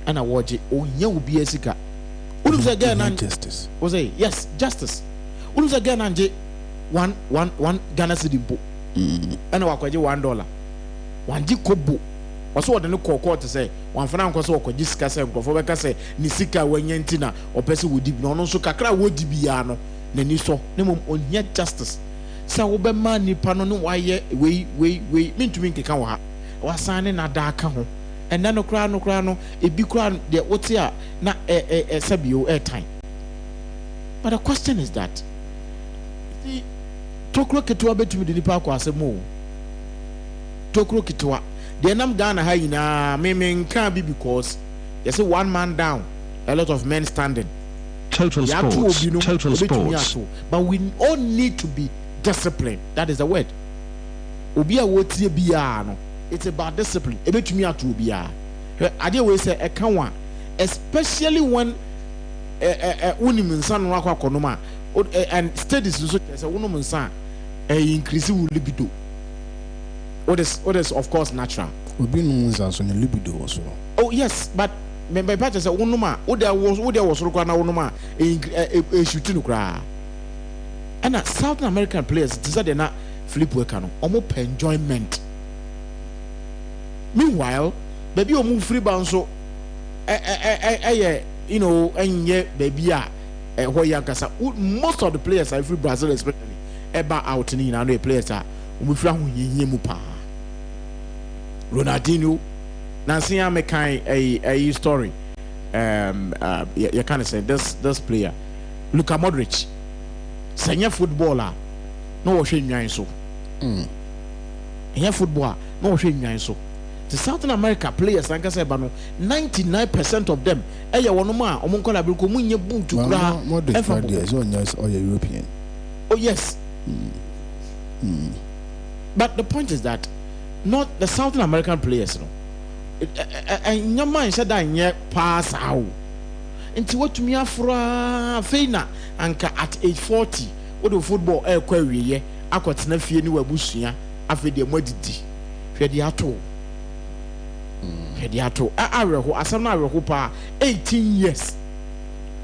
and I watch it, oh, you will be a sika. Who's again and justice? Was a yes, justice. Who's again and one Ghana City book, and I walk $1. One Jikobo. Was what the no court to say, one Franco could discuss and go for say, Nisika when Yentina or person would deep no so Kakra would be ano, Neniso, Nemo on yet justice. So Obama Nipano, why we mean to make a kawa was signing a dark home. And then no crown, a big crown, the Otia, not a Sabio airtime. But the question is that the Tokro Kitua between the park was a move. Tokro Kitua, the Nam Ghana Haina, meaning can't be because there's a one man down, a lot of men standing. Total sports. Total sports. But we all need to be disciplined. That is the word. Obia wotie biano. It's about discipline. Ebe to me at Ubia. I did say a canwa, especially when women son wakwa konoma and studies so as a woman son increase libido. What is of course natural. Obi no nzanso ne libido also. Oh yes, but my part is a wonuma. There was rokwana wonuma e shooting kra. And South American players decided not flip work no. Omo enjoyment. Meanwhile, baby o move free bounce so you know baby most of the players are free Brazil especially eba out ni na no players are move free hu yeye pa Ronaldinho Nancy Amekai a story you kind of say this player Luka Modric senior footballer no wo hwe nwan so footballer no wo hwe nwan so. The Southern America players, like I said, 99% of them, European. Oh yes. But the point is that not the Southern American players, no. And your mind said that yet pass out. Into what to me afra Fena anka at age 40, what the football air query ye, I got never anywhere bushia after the modity. Fedi ato. Hediato areho asana areho pa 18 years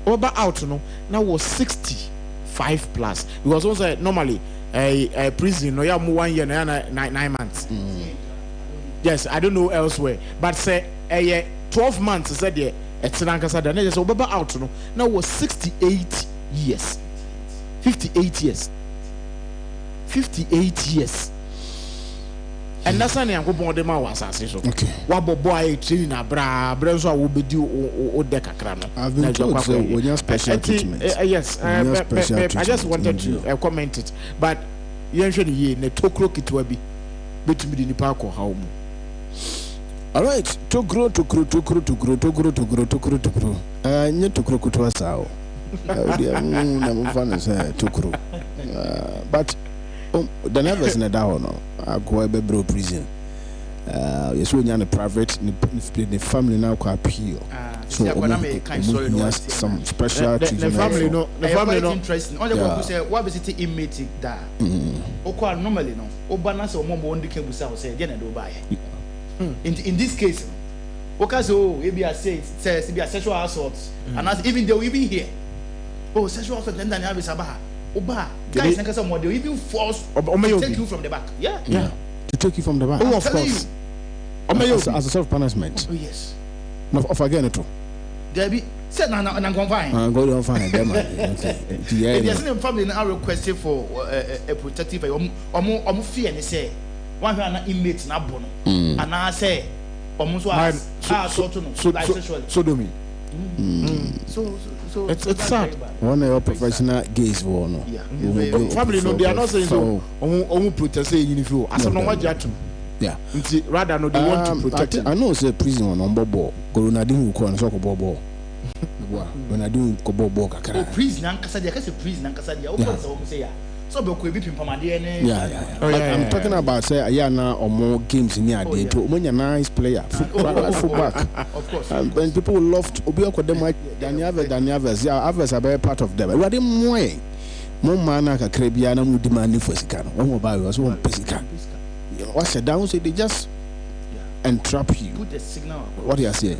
over out no now was 65 plus because also normally a prison no ya mo 1 year na 9 months. Yes, I don't know elsewhere but say 12 months said there etinankasa da na just over out no now was 68 years 58 years 58 years. And that's why I'm going to was okay. What boy training a so will be due or decacrano. I've been told so when you're special treatment. Yes, I just wanted to comment it. But you actually ye ne tokro kitwabi between the park or home. All right, to grow. Nye to grow kutwa sao. Na mfano say to grow. But the nervous in the down no I go a bro prison yes we are private the family now can appeal so some special the family no interesting only go say what visit inmate da o call normally no o balance o mo ndi kebusa say dey na do buy in this case because we be say be a sexual assault and as even they will even here sexual assault then have sabaha Oba, guys, they even force to take you from the back. Yeah. To take you from the back. Oh, of course. As a self-punishment. Oh, yes. Of again, it. There be said, I'm going fine. Go on fine. There's no family now requested for a protective or fear. And they say, one inmate na bono. And I say, almost was sodomy. So it's sad. One of your professional gays for no. Family no, they are not saying so. On protest uniform. As no what jatum. Yeah. Rather no, they want to protect. I know say prison on bobo. Corona didn't go on so bobo. When I do bobo kakara. Oh, prison and Cassidy, I guess prison and Cassidy. Also say so be ko bi pimpa yeah. I'm talking about say ayana or more games in here day to when you're nice player football. Of course. And people love to obi akwadem Daniel yeah, others are very part of them. We are the more man kakra bia na mu demand for sika no. One buy was one pesika. What's down say they just entrap you. Put the signal. What you say?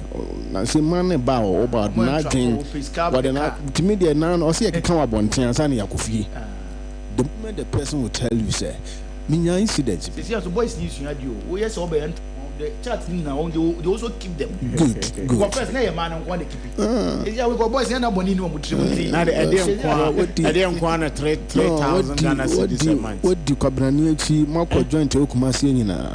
Na say man about nothing. What not to me they now or say can abonten ansa na yakofie. The moment the person will tell you, say, "Minya incident." See, as boys need to do. We yes, obey the chat now. They also keep them. Good. But first, now your man want to keep it. Yeah, we got boys. Now money no more. Now the Agyenkwa 3,000 Ghana cedis a month. What do Kabrani chi Marco joint Okumasi nyina?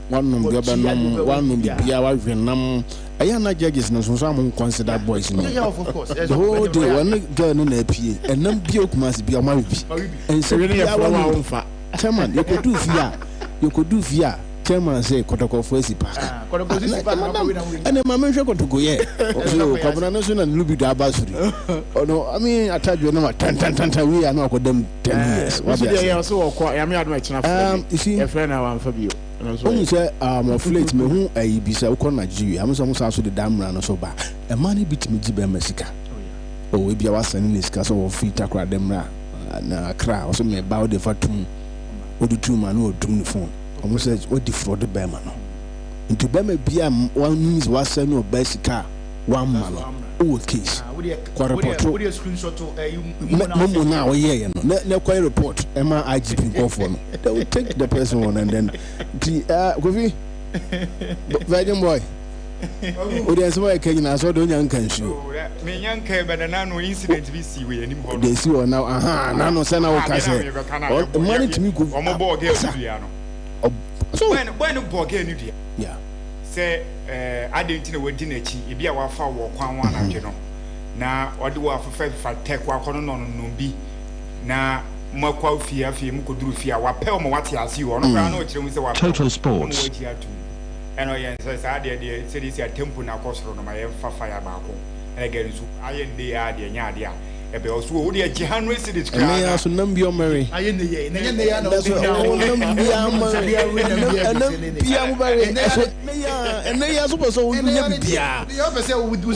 One no governor, one no bia wa hwenam. Ayana judges no so am consider boys no. Yeah, of course. The whole day one girl no na pie. Enam bia Okumasi bia ma bi. And so really a flower fa. Chairman, you could do via. Chairman say Kotoko Fuesi Park. And my mention to go here. So Kabana and Luby Dabasuri. Oh no, I mean I tell you no 10 we are not with them 10 years. What they also quite I mean you see a friend I for you. When you say flight me who a bisa uko Nigeria, I'm some so the dam run so ba. A money bit me jibe Mexica. Oh we be our sending this case of feet akra dem ra na akra also me about the fatum. Odu two man who do the phone. Almost says what defraud the bear man. Into Bema Bia one means was send no bicycle 1 man. Oh, case. Quarter screenshot to now, yeah, no quite report. Emma IGP go for no. They will take the person one and then Govi Virgin boy. What is why can I saw the young can show? Me young care, but an annual incident we see with anymore. They see now, aha, Nano Sana Ocasa. Money to me go on a board. So when a board again, yeah. Say, I didn't know what dinner chi, if you are far walk one, you know. Now, what do I for tech walk on no be? Now, more qual fear, could do fear, what Pelma what you see on no Total Sports. And I says, I did say this temple now cost on my fire back. And again, I ain't the idea, Yadia. A bell so dear Jihan Race is crying. I also number your Mary. I in the year, and then they are and they are supposed to the officer would do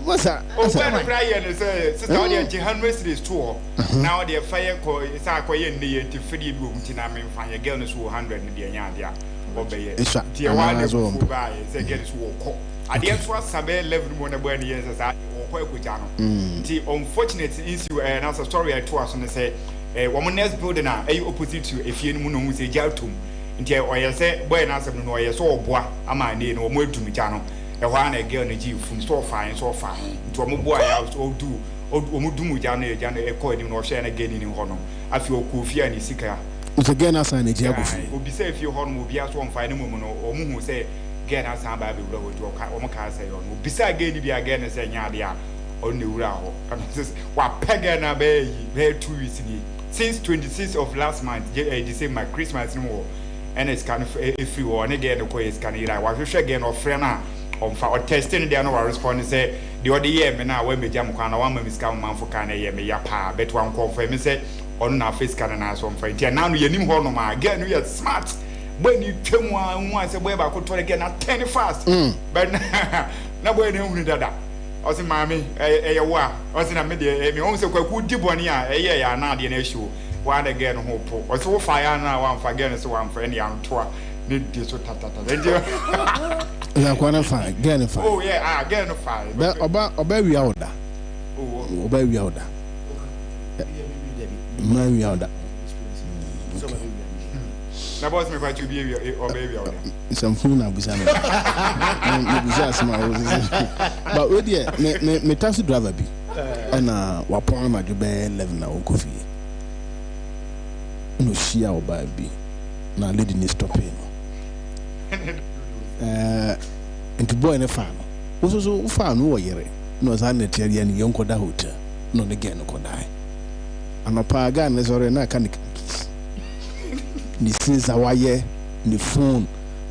what's that? Oh, Brian is a Jihan Race is tour. Now their fire call is a quiet near to Freddie Room, Tinam and find a girl is 100 in the Yandia. Obey it. Dear one is buy, they get his walk. I didn't trust Sabe 11 more than years as I work with Jano. The unfortunate issue, and as a story I told us on the say, a woman else building a opposite to a few moon who say Jaltum. Until I say, when I said, no, I saw boy, am I near no more to me, Jano. A one a girl in a Jew from so fine. To a boy house or do or Mudumu Jana, a coin or share again in Hono. I feel Kufia and Isika. It's again as an geography. Would be safe if your horn will be as one fine woman or moon who say, get us some baby blow to a car say, beside again, be again as a yadia on the Urao. What Pegana Bay, very 2 weeks in it. Since 26th of last month, December, Christmas no more, and it's kind of a free one again, the way it's kind of like, again or friend on for testing the annual response say, the other year, now when we jam can one miss come man for can a year, me yapa, bet one call for me say, on our face can ask one friend. Now you need one of my again, we are smart. When you came once a web, I could try again at 10 fast. But now when you did that, I was in Mammy, a war, I was in a media, me also could do one year, a year, not an issue. One again, hope, or so fire now, one for again, so one for any young tour. Need this to tata. Oh, yeah, again, fine. Obey we out. Obey we out. Marry out. Na boss me quite be or baby out. Some phone na bisa na. But we there me taxi driver bi. Na wa pon ma do be 11 na okofi. No shia oba bi. Na lady ni stop no. Into boy na fa no. so far no yere no zan tere ne yonko da hotel no ne gen ko dai anopa ga ne zore na ka ne ni sinza waye ni phone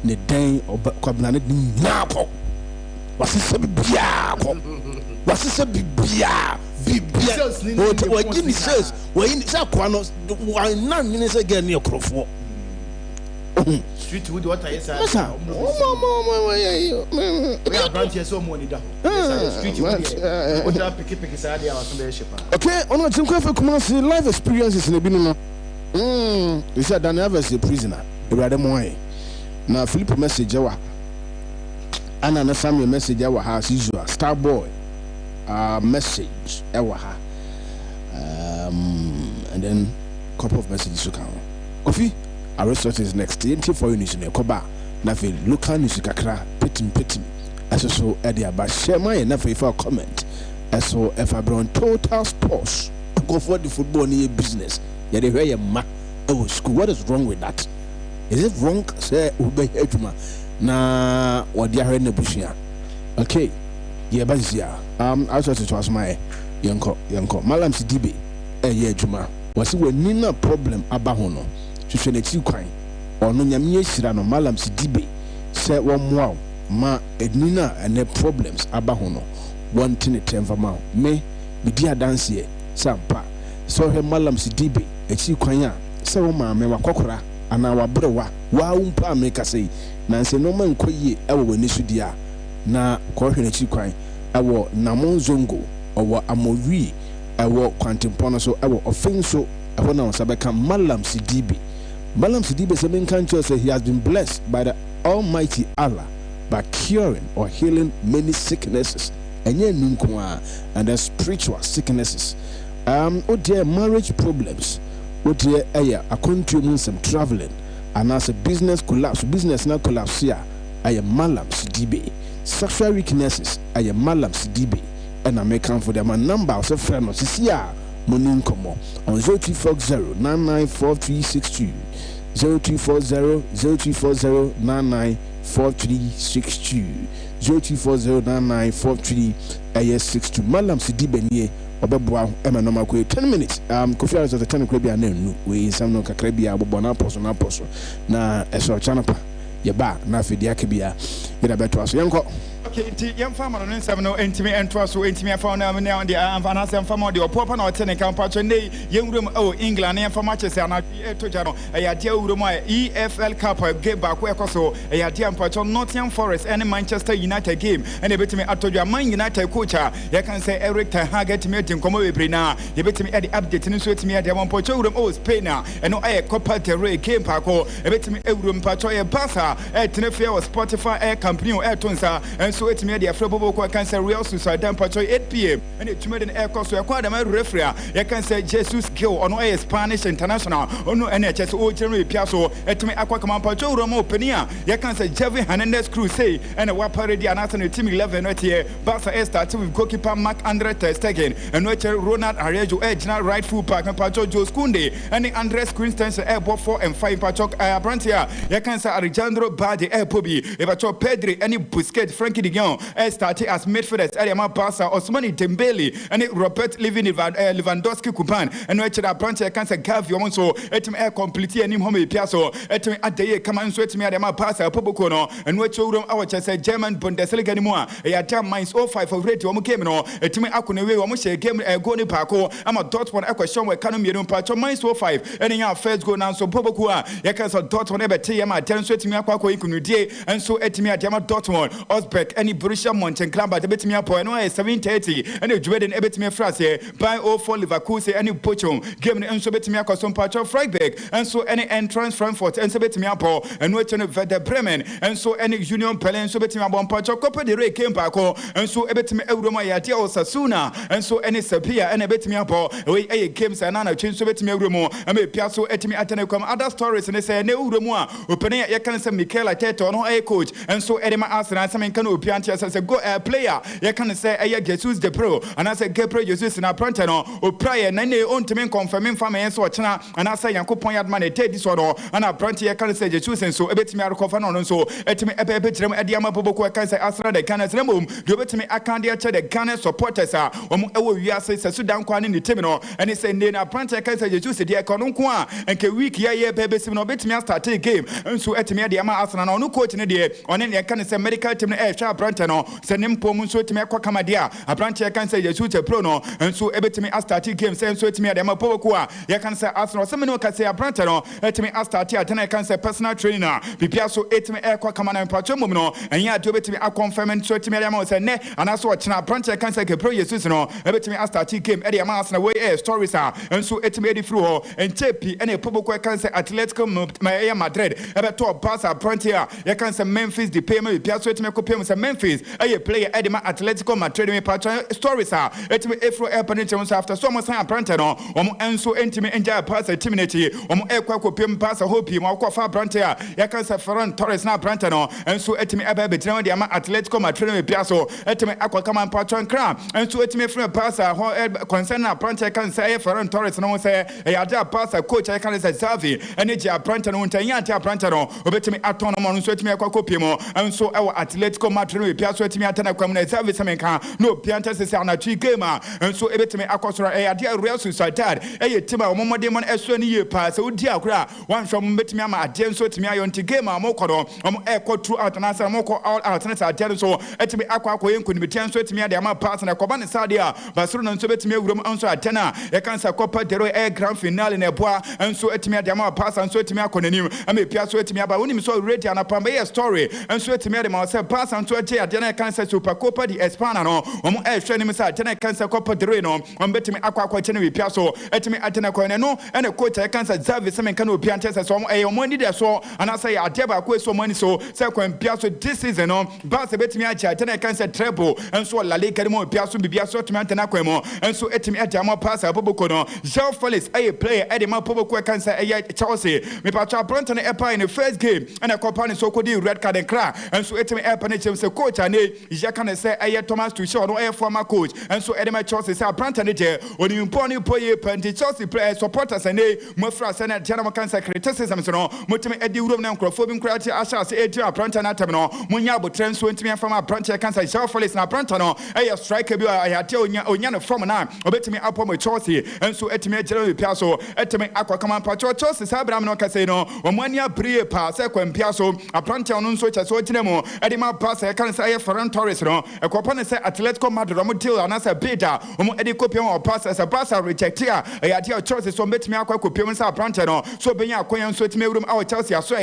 ni den kwabna ne na ko wasise bibia ko wasise bibia o gini says we in sa kwa no why nan ni say get near krofo street wood what I say we are branch so money da street wood what up pick say dia was be ship okay on team kwa come see life experiences na binu no you said Daniel was a prisoner e mo na Philip message wa ana na Samuel message wa as usual Starboy message ewa ha and then couple of messages to come Kofi Aristotle is next into for you news ne koba na fe local news kakra pitim so e dia ba share my na fe for comment so if I bring total sports go for the football near business ya dey hear ma school what is wrong with that is it wrong say ube adwuma na wodi ahwe na bushia okay yeah bazia I thought it was my yanko Malam Sidibe ye adwuma wasi wani na problem aba ho no hwehwe na ti kwan ono nyame ahira no Malam Sidibe se wo moa ma ednina ene problems aba ho no wanting it envama me di adanse sampa so he Malam Sidibe echi kwan a se wo ma me wakokora ana wabrewa wa umpa me kasei na nse no man koyie ewo wani so dia na ko hwe na chi kwan ewo namonzongo owo amowi ewo kwantempono so ewo offenso ewo na osabeka Malam Sidibe say men can say he has been blessed by the Almighty Allah by curing or healing many sicknesses and the spiritual sicknesses or their marriage problems or their according to some traveling and as a business now collapse here I am Malam Sidibe sexual weaknesses I am Malam Sidibe and I may come for them a number of friends this year Monin Komo on 0240-994362 0240-994362 0240-994362 Malam Sidibe niye obeboa ema no makwe 10 minutes Kofi Arzo the 10 krabia na nu we sam no kakrabia abobo na poso na eso chanapa ye ba na afidi akebia ye beto aso yenko okay nti yem fama no nsem no entimi ento aso entimi afa na me on the amfana sem fama de opopa na otene kan pacho nei yenwurum England yem fama chese na eto jano ya dia wurum EFL Cup game back we koso ya dia pacho Nottingham Forest and Manchester United game and e betimi atodwa Man United coach ya kan say Eric Ten Hag etimi etin komo we na ye betimi e update ni so etimi ya dia pacho wurum Spain eno Copa del Rey game pako e betimi wurum pacho e Barca tenefia o Spotify company o tonsa so it me the Afrobo cancer Real Society Pacho 8 p.m. and it made an air cost so acquired my referee. You can say Jesus Gill on a Spanish international on no NHS or Jeremy Piasso at me Aquaman Pacho Romo Penia. You can say Javi Hernandez Crusade and a Waparedi and Anthony Team 11 right here. Barca started with goalkeeper Mark Andre Ter Stegen and Ronald Araujo Edge right full park and Pacho Joe Skunde and the Andres Christensen airport 4 and 5 Pacho Brantia. You can say Alejandro Badi Airpobi Pacho Pedri any Busquets Frankie de Jong started as midfielders Eliama Barca Osmani Dembele and Robert Lewandowski Kupan and Richard Branche cancer Gavi Omonso etim air complete and home Piasso etim Adeye Kaman so etim Eliama Barca Pobokono and which room our chess German Bundesliga anymore a time minus 05 of radio game no etim Akunewe Omushe game Goni Parko I'm a Dortmund question where Kanu Mirum Pacho minus 05 and in our first goal now so Pobokua Yakas Dortmund ever TM ten so etim Kwako Ikunudie and so etim Adama Dortmund Osbeck any Borussia Mönchengladbach the betimi apo no 7:30 and the Jordan ebetimi France by 04 Leverkusen any Pochon game no enso betimi akoso Pacho Freiburg and so any entrance Frankfurt and so betimi apo and which no Werder Bremen and so any Union Berlin so betimi apo Pacho Copa del Rey game back and so ebetimi Euroma ya dia Osasuna and so any Sevilla and ebetimi apo we games and na change so betimi Euromo and me Piasso etimi atene come other stories and say ne Euromo a opene ya kan say Mikel Arteta no coach and so so edema Arsenal some can opianti as a go player you can say Jesus the pro and I say Gabriel Jesus na prantano o prayer na ne on to me confirming for me so chana and I say Yankopon yard man take this one and I pranti can say Jesus and so ebetimi akofa no so etimi ebetrim ediama boboko can say Arsenal the can say mum do betimi akande che the Ghana supporters are ewo wiase se Sudan kwane ni team no and say ne na pranti can say Jesus the ekono nko a enke week ye bebesim no betimi start a game and so etimi ediama Arsenal no coach ne de on ne can say medical team no sha pranti no se nimpom so etimi akwa kamadia a pranti can say Jesus the pro no and so ebetimi start a game say so etimi ediama boboko a ye can say Arsenal some no can say a pranti no etimi start a ten can say personal trainer bibia so etimi ekwa kamana mpacho mum no and ya do betimi a confirm so etimi ediama say ne anaso chena pranti can say ke pro Jesus no ebetimi start a game ediama Arsenal way stories are and so etimi edi through and JP and a poboko can say Atletico Madrid ebeto pass a pranti a ye can say Memphis the payment bibia so etimi ko pay say Memphis a player edima Atletico Madrid me patron stories are etimi efro airport after so much time pranti no enso entimi enja pass a teaminate ekwa ko pay pass a hope mo ko fa pranti a ye can say Ferran Torres na pranti no enso etimi ebe betina de ama Atletico Madrid me bia so etimi akwa kama patron kra enso etimi free pass a concern na pranti can say Ferran Torres no say ya ja pass a coach I can say Xavi energy a pranti no ntanya ante a pranti no obetimi atono mo so etimi akwa ko pay mo enso ewo Atletico Madrid me bia so etimi atana kwam na Xavi semenka no pianta se na twi game a enso ebetimi akosoro ya de Real Sociedad team a momode mon eso ni ye pa se odi akura wan hwam betimi ama ade enso etimi ayonti game a mo kodo ekọ through out na say mo ko all out na say ade so etimi akwa yenku ni betian so etimi ade ama pass na koba ne sade a Barcelona nso betimi awuram enso atena ye kan say Copa del Rey grand finale na boa enso etimi ade ama pass enso etimi akonanim ama pia so etimi aba woni so ready na pamba ye story enso etimi ade ma say pass enso age ade na kan say Super Copa de España no hwe ni me say ade na kan say Copa del Rey no betimi akwa chene we pia so etimi atena ko ne no ene coach e kan say Xavi se men kan obi ante say so money there so and I say ade ba ko so money so say ko pia so this season no ba se betimi acha atena kan say treble and so la liga mo pia so bibia so tumi atena ko mo and so etimi ade mo pass aboboko no João Felix player ade ma poboko kan say Chelsea me pa cha Brent na epa in the first game and a company so ko di red card and cry and so etimi epa ne chem say coach ane ja kan say Thomas Tuchel no former coach and so ade ma Chelsea say Brent ne je oni imponi poye panti Chelsea player supporters ane mo fra say na jana mo kan say criticism so no motimi edi urom na nkrofo bi nkrati asha say edi Brent na tem no munya abotren so ntimi afama Brent kan say João Felix na Brent no striker bi ayate onya no from na obetimi apo mo Chelsea and so etimi agere pia so etimi akwa pa Chelsea say Abraham no ka say no omani abrie pa say kwempia so Brent no nso che so gine mo edi ma pass kan say Ferran Torres no ekopa ne say Atletico Madrid mo deal and say beta edi kopia o pass as a pass reject here ayate Chelsea so betimi akwa kopia say Brent no so benya akwa so etimi awurum awo Chelsea aso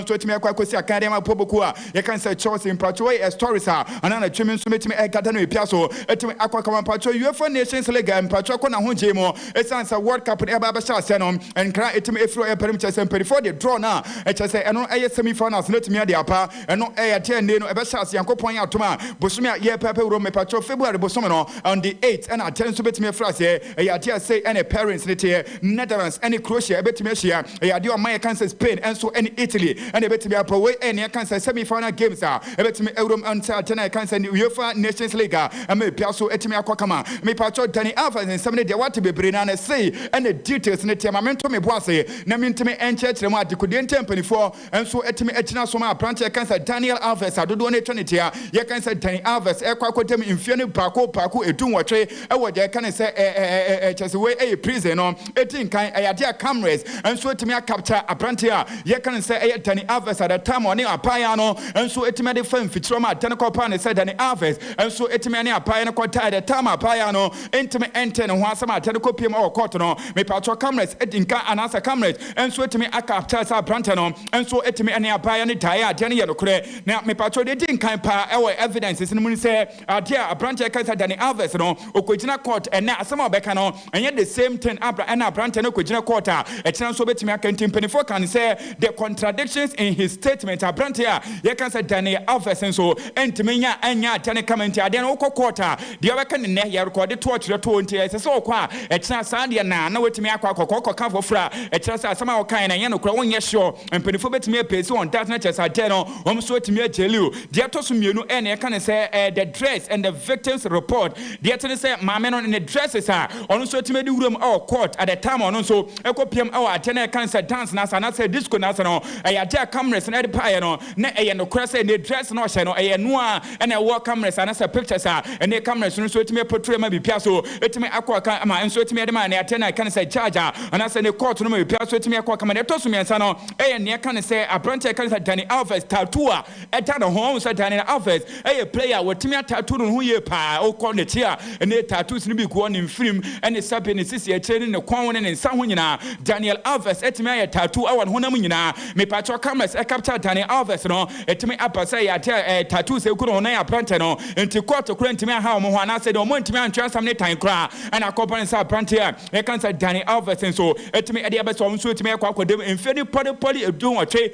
so etimi akwa kosi akade ma poboku a ye kan say Chelsea in Patrick stories anana twemi so betimi ekada no pia so etimi akwa kama Patrick UEFA Nations League in Patrick ko na ho jemo esan say World Cup e ba ba sha se no en kra etimi efro e perimeter say for the draw na e che say eno semi finals na etimi ade apa eno te ne no e ba sha se Yankopon atoma bosumi ye pepe wuro me Patrick February bosomo no on the 8th and attend so betimi efra se ya te say any parents ne te Netherlands any Croatia e betimi ahia ya de o man can say Spain and so any Italy and e betimi apa we any can say semi final games e betimi Euro and attend can say UEFA Nations League and me pia so etimi akwa kama me Patrick Dani Alpha and some de what be bring na say and the details ne te mamento me boase na mentimi enchechere mu adekode ntempani and so etimi echina so ma branch can say Daniel Alves adodo ne trinity ye can say Dani Alves ekwa kotem imfiane paako edun wotwe e wo je can say chese we prison no etin kan ayade cameras and so etimi capture apprentice ye can say Dani Alves at the time on apaya no and so etimi de fam fitro ma tenko pa ne say Dani Alves and so etimi ne apaya no kwata the time apaya no entimi enten ho asama tenko piem o court no me patro cameras edinka anasa cameras and so etimi capture sa apprentice no and so etimi ne apaya ne tire ade ne ye no kure na me patro de din kan pa e evidences no mun say ade apprentice kan say Dani Alves no okogina court and na asama obeka no enye the same thing and apprentice no okogina court e kina so betimi akantim penifo kan say the contradictions in his statement apprentice ye kan say Dani Alves so entimi nya anya ade ne comment ade no court de obeka ne ye record to to nti ese so kwa e kina sa de na wetimi akwa ka fofra e kina sa asama o kan na ye no kura wonye sure penifo betimi apese on that na chesa ade no so nso atimi agelu dia to so mienu e na kan say the dress and the victims report dia tene say maame no ne dresses a ono nso atimi di wuram court at the time ono nso ekopiam atene kan say dance na say disco na no ya dia cameras na de pa no na no kura say ne dress no hye no no a na wo cameras na say pictures a ne cameras no nso atimi portray ma bipia so atimi akwa ma nso atimi de ma na atene kan say charger ana say ne court no ma bipia so atimi akwa kamera to so miensa no ne kan say abrante kan say Danny Alves tattoo a eta no ho say Danny Alves player wotimi tattoo no ho ye pa o ko ne tia ne tattoos no bi ko ne film ne sabe ne sisi e training ne kwan ne nsa ho nyina Daniel Alves etimi aye tattoo awan honam nyina me patcho cameras capture Danny Alves no etimi apasa ya tattoos e ko no na ya abrante no enti court ko ntimi ha mo ho ana say de mo ntimi antwa sam ne tan kra ana company say abrante a kan say Danny Alves so etimi e de abeso nso etimi akwa dem enfeni poli edun otwe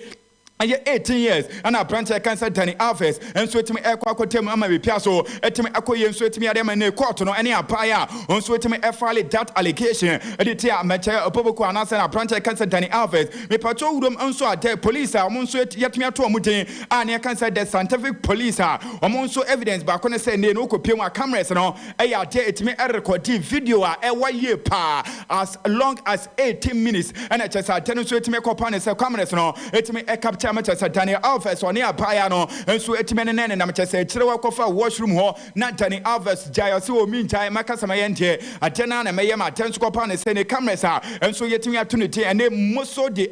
18 years and a branch cancer Danny Alves and so to me aquatem ama piaso etimi akoye nso etimi ade ma ne court no ene apaya onso etimi efale that allegation editia meche opoboko anasa na branch cancer Danny Alves me pato udom nso ade police a omo nso yetimi ato omuden a ne cancer the scientific police a omo nso evidence ba ko ne say ne no kopiem a cameras no ade etimi record video a ewa ye pa as long as 18 minutes and chesa tenu so etimi kopa ne say cameras no etimi capture Danny Alves on near Payano, and so etimen and Namachese, Chirokofa washroom hall, not Danny Alves, Jayasu, meantime, Macasamayente, Atena, and Mayama, Tenscopan, and Sene Camresa, and so yet me opportunity, and then Musso de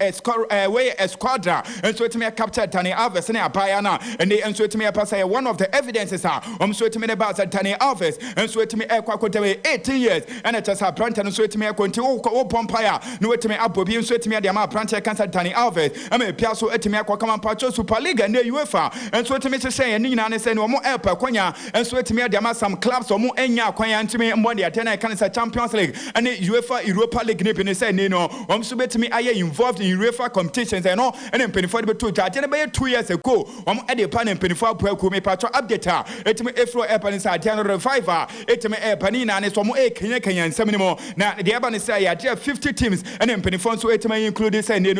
way Esquadra, and so to me capture Danny Alves and Payana, and they answer to me a pass one of the evidences are, so to me about Danny Alves, and so to me a Kwaku 18 years, and it has a brand and so to me a continue Pompire, no to me up, being so to me a Dama Prancha cancer Danny Alves, I mean Piasso Etimia. Come on, Pacho Super League and the UEFA, and so to me to say, and Nina and say no more help, Quanya, and so to me, there are some clubs or more Enya, Quanya, and to me, and one day, I can say Champions League and the UEFA Europa League, and say, no, to me, I involved in UEFA competitions and all, and then penny for the 2 years ago, at the pan and penny for me, Pacho update, it me Afro Airpan inside January 5, it me Panina, and it's from Kenya and some more. Now, the Aban say, I have 50 teams, and then penny for so it may include this and the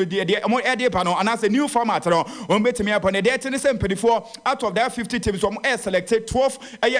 more Edipano, and as a new format. On bet me upon a date in the same 24 out of their 50 teams from air selected 12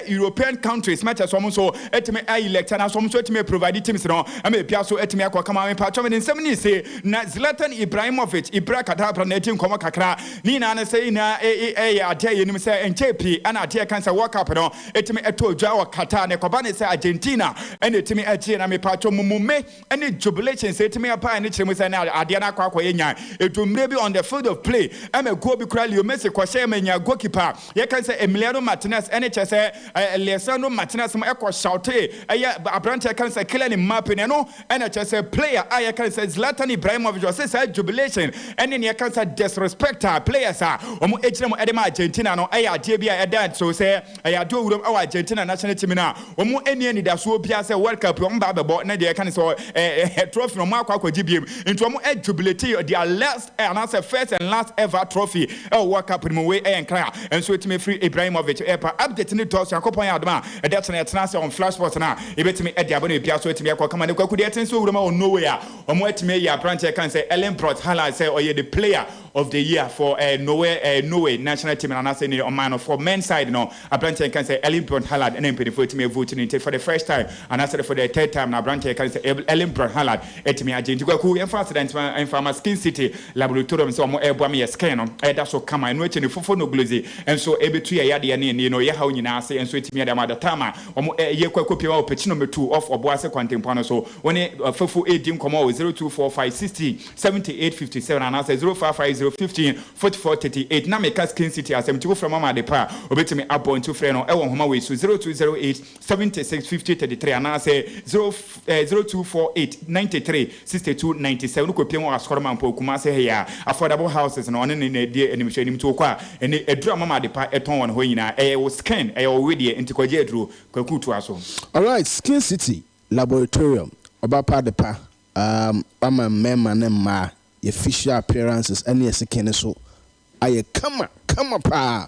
European countries match as almost so at me I elect and as almost to me provide teams no I may piasso at me come on patron in 70 say na Zlatan Ibrahimovic Ibrakata planetin koma kakra Nina na say na atia you say and JP and atia cancer work up no at me eto jawa kata ne kobane say Argentina and it me atia na me patron mumume and jubilation say to me apa and chemu say na adia na kwa yenya it will maybe on the field of play I'm a go be Leo Messi kwashe menya goalkeeper ye can say Emiliano Martinez NHS say Alessandro Martinez mo ekwa shoute abrante can say Kylian Mbappe no NHS say player I can say Zlatan Ibrahimovic say jubilation and then ye can say disrespect players omo ejina mo edema Argentina no ade bia edan so say do wuram our Argentina national team na omo eni da so bia say World Cup omo ba bebo na de can say trophy no mo akwa gibiem into omo jubilate their last and answer first and last ever trophy work up in my way and cry and so it me free Ibrahimovic update ni toss yakopon adama e dat na etna say on flash sports na e betimi e dia bana bia so etimi akwa kama ne kwaku de etin so wuruma on nowhere omo etimi ya branch can say Ellen Brot Haaland say oye the player of the year for Norway national team and I say on man for men's side no a branch can say Ellen Brot Haaland and then for etimi voting for the first time and I said for the third time na branch can say Ellen Brot Haaland etimi agent kwaku en fast and farmer skin city laboratorium so omo ebo am scan no that so come and wait in the fofo no glozy and so ebetu ya yade ne no ye ha nyina ase and so etimi ada mada tama omo ye kwaku pia opportunity number 2 of Obuase Kwantempo so when fofo edim komo 0245607857 and I say 0550154438 na make skin city asem to from mama de pa obetimi abo into frɛ no e won homa we so 0208765033 and I say 0248936297 no kopia mo asɔre mampo kuma se he ya affordable houses no one ne die animhwɛ nim to kwa ene edura mama de pa eton won ho nyina wo scan wo wedie ntikwaje aduro kwakutu aso. All right, Skin City Laboratorium obapa de pa ama mema ne ma your facial appearances and your skin so aye come pa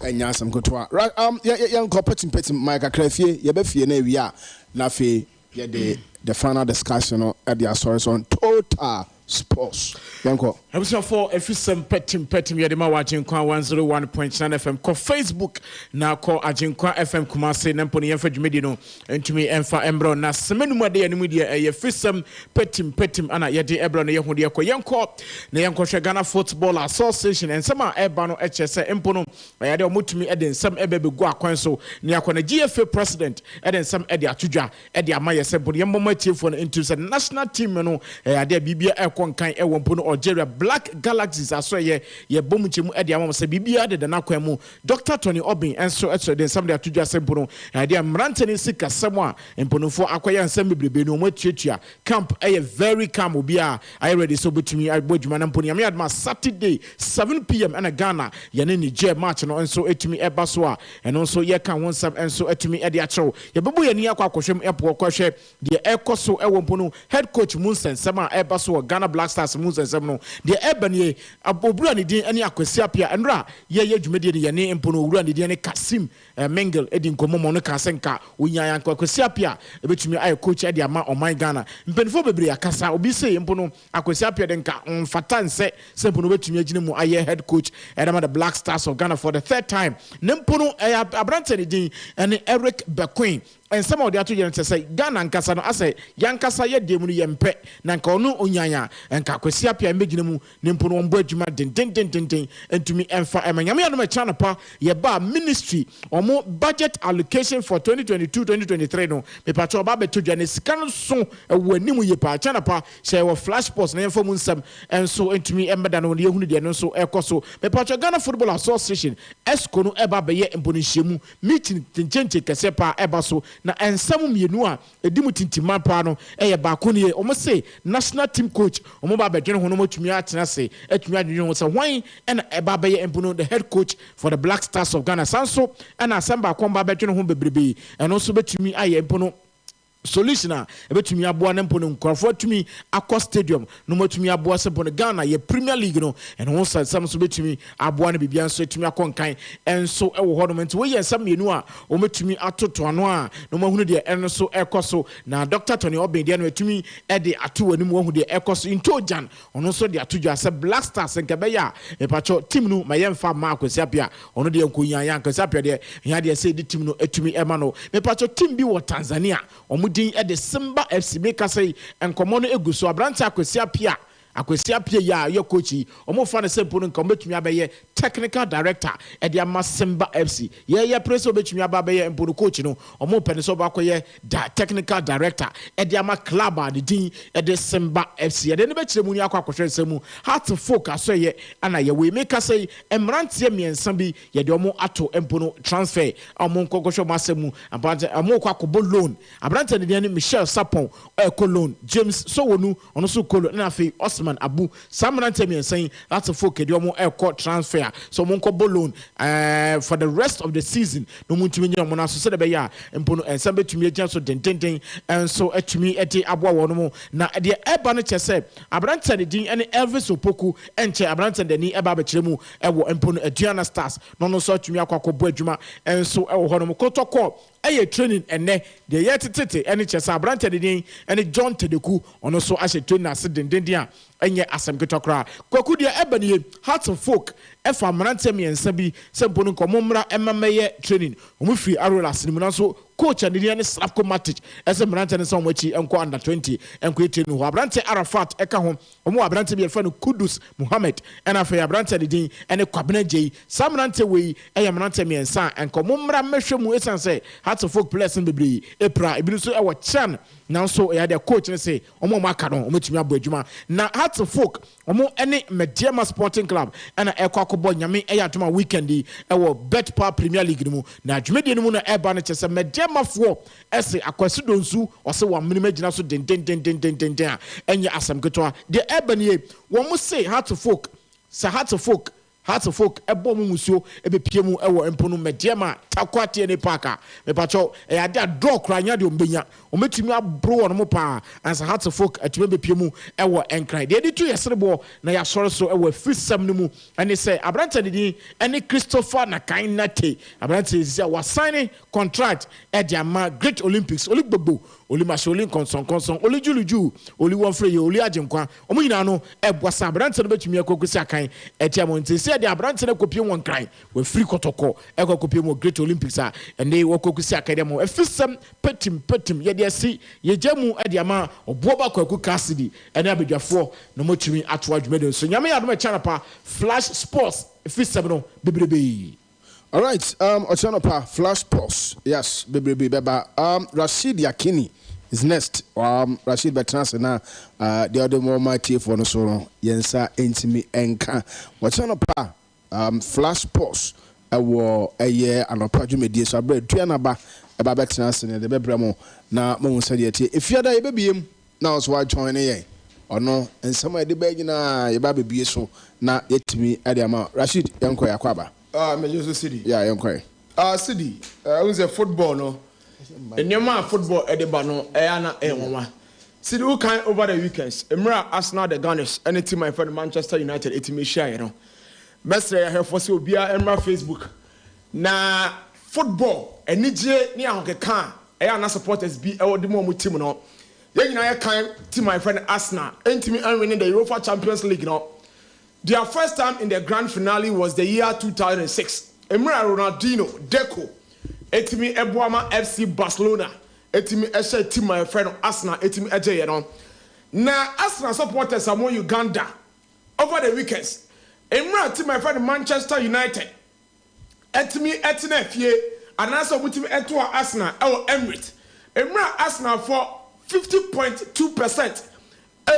anya some kotwa right yan competing Mike Akrafie ye be fie na wi a na fe ye the final discussion at the source on total Sports. Yanko. Episode 4 FSM Petim Yadima Agyenkwa 101.9 FM ko Facebook na ko Agyenkwa FM Kumase Namponi Yemfa Dwumedi no entumi emfa embro na semenuma de animu de FSM Petim ana yede ebro na yehu de ko yenko na yenko hwe Ghana Football Association ensema eba no echese empono yade omutumi ede nsem ebebegu akwan so ne akona GFA president ede nsem ede atudwa ede amaye se bodi yemmoma tiefo no into the national team no yade bibia konkan ewo mpo no Algeria Black Galaxies aso ye bomu chemu e dia mamse bibia de na kwan mu Dr. Tony Obin enso etso de nsam de atudwa sempo no dia mrante ni sika semo a mponofo akoya nsam bebrebe no matuatua camp very calm obi a I ready so betumi agbodwuma na mponi am yadma Saturday 7 p.m. na Ghana ye ne Niger match no enso etumi eba so a eno nso ye kan wonsam enso etumi e de achew ye bebu ye ni akwa akohwem epo kohwe de ekoso ewo mpo no head coach Munsen sama eba so Ghana Black Stars Munsen no de ebanie abobura ne din ani akwasi apia enra ye dwumedi ne ye ne mpo no owura ne din ne Kasim Mengel edi nkomomo no ka senka onya yanko akwasi apia ebetumi aye coach edi ama oman Ghana mpenfo bebre akasa obi se mpo no akwasi apia de nka mfata nse se mpo no betumi agine mu aye head coach edama the Black Stars of Ghana for the third time ne mpo no abrante ne din ene Eric Bequin and some of the other gens say Ghana and Casano, I say, Yankasa ye demu yempe, Nankano Unyanya, and Kakwesiapia Meginamu, Nimpuno Bojuma, din, and to me and for Emmanuel Chanapa, Yaba ministry or more budget allocation for 2022-2023. No, the Patrol Babe to Janis Canon so when Nimu Yepa Chanapa, say our flash post name for Munsam, and so into me Embadan on the Unity and also Ecoso, the Patrol Ghana Football Association, Escono Eba Baye and Bonishimu, meeting Tinchente Casepa Ebaso. Na ensamu mienu a edimu tintima pa no eye ba ko ne o mo say national team coach o mo ba bedwene ho no motumi atena se atumi adwene ho se hwan na eba ba ye empuno the head coach for the Black Stars of Ghana sanso na asamba ko ba bedwene ho bebrebe eno so betumi aye empuno solution a ebetumi aboa na mpono nkorofo atumi akọ stadium no matumi aboa se bon Ghana ye Premier League no and won sam so betumi aboa na bibia nso atumi akọ nkan enso ewo ho no menti we yensam mienu a o matumi atoto ano a no mahunu de eno so ekoso na Dr. Tony Obin de no atumi e de ato wani mu hu de ekoso into Jan ono so de atodwa se Black Stars nke ya e pacho team no mayemfa ma akwasiapia ono de nkonya ya akwasiapia de ya de se de team no atumi ema no me pacho team bi wo Tanzania din de Simba FC make say enkomo no eguso abrante akwesi apia ya your coach omo fa na sempo no nkom betumi abaye technical director e de ama Simba FC ye preso betumi abaye empo no coach no omo pene so ba koye technical director e de ama club a de din e de Simba FC e de ne be kire mu ni akwakohwe nsemu heart focus so ye ana ye we make say emrante miensa bi ye de omo ato empo no transfer omo nkokohwe masemu abante omo kwakobo loan abrante de ne Michel Sapon e loan James Sowonu ono so kolo na afi Osman Abu Samrante me saying that's a folk ediomo airport transfer so monko loan for the rest of the season no muntumi nyina mo na so se be ya empo no ensam betumi agya so den and so atumi ede aboa wono mo na de eba no chese abrante ne din ene Elvis Opoku enche abrante de ni eba be kire mu ewo empo no Aduana Stars no so atumi akwakobo adwuma and so ewo hono mo kotoko eye training ene de yetete ene chese abrante de din ene John Tedeku ono so ahye training ase den a enye asem ketokra Kwaku de ebanie heart of folk efa mrante miensa bi sempo no komomra emameye training omufiri arola sinimu na so coach and the Slavko Matic as a Branton and some which enko under 20 and quitting who Abrante Arafat eka home or more Abrante be a friend of Kudus Muhammad and a fair Abrante the Dean and a cabinet J some Rante way I am Rante me and son and Comumra Meshamu and say had to folk place in the Bri Epra Ibisu our chan now so I had a coach and say Omo Macadon which me abujuma now had to folk Omo any Mediama Sporting Club and a Equacobo Yami Ayatuma weekendi our bet par Premier League now Jumedian Muna Ebanich a Mediama ese akwasido nsu ose wa minima gina so den enye asam ketwa de ebanie wo mo say heart to folk Hearts of Folk ebo mu musuo ebe pie mu ewo empono mediema takwate ne parka me pacho e ade draw kra nya de ombenya ometumi abro won mo pa and Hearts of Folk atumi be pie mu ewo enkran de editu yeserebo na ya sore so ewo fisam ne mu ene say abranta didi ene Christopher na kan nate abranta is was signing contract e de ama Great Olympics oligbogbo Olimasholin konson oli juluju oli wonfrey oli Agyenkwa omo nyina no e boasa abranta no betumi akokusi akan etiamo ntese de abrante na kopie won kran we free kotoko e kopie mo Great Olympics a ene wokokusi akademo efisem petim ye de asi ye jamu e de ama Obouba Kwaku Cassidy ene abedwafo no motumi ato adwumede so nyame ya no me chanapa Flash Sports efisem no bebrebe. All right, Ochanopa, Flash Pulse. Yes, baby, beba. Rashid Yakini is next. Rashid Betransena, the other more mighty for no solo. Yensa intimi enka. Ochanopa, Flash Pulse. A war a year and a project media. So I bread Trianaba about Betransena, the Bebramo. Now, Mon said yet. If you're there, baby, now it's why join a or no, and somewhere the begging, your baby be so. Now, yet to me at the amount. Rashid Yanko Yakwaba. Major City. Yeah, I'm quite. City. I was a football, no. And your man football at the Bano, Ayana, Ewa. City who kind over the weekends. Emra Arsenal, the Gunners, any team my friend Manchester United, it me share, you know. Best I have for so be Emra Facebook. Na football, and Nije, near Honka Khan, Ayana supporters be our demo team, no. Then I kind team my friend Arsenal, and to me, I'm winning the UEFA Champions League, no. Their first time in the grand finale was the year 2006. Emra Ronaldinho, Deco, etimi Ebuama FC Barcelona, etimi Eshe team my friend Arsenal, etimi Eje Yeron. Now Arsenal supporters are more Uganda over the weekends. Emra team my friend Manchester United, etimi Etine Fie, and also etimi Etua Arsenal, our Emirates. Emra Arsenal for 50.2%.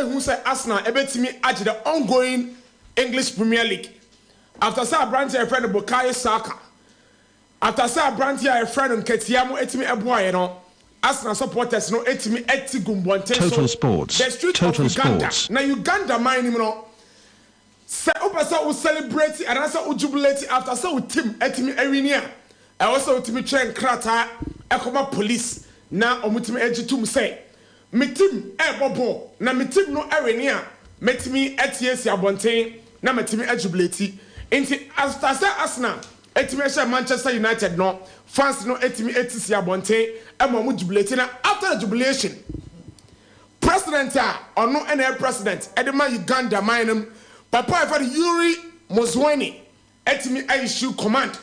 Who say Arsenal ebetimi at the ongoing English Premier League. After say Branty a friend of Bukayo Saka. After say Branty a friend of Ketiamo etimi Eboa, you know. Arsenal supporters no etimi eti gumbonte. Total Sports. The street Total of Uganda. Sports. Now Uganda mind you know. Say upasa u celebrate and answer u jubilate after say u team etimi erinia. I also etimi train krata ekoma police. Na omutimi ejitum say. Me team bobo na me team no erinia. Metimi etiesi abonten. Na metimi jubilate. Inti after say Arsenal etimi share Manchester United no fans no etimi etisi abonten e mo jubilate na after the jubilation president or no any president edema Uganda mine papa for Yuri Museveni etimi issue command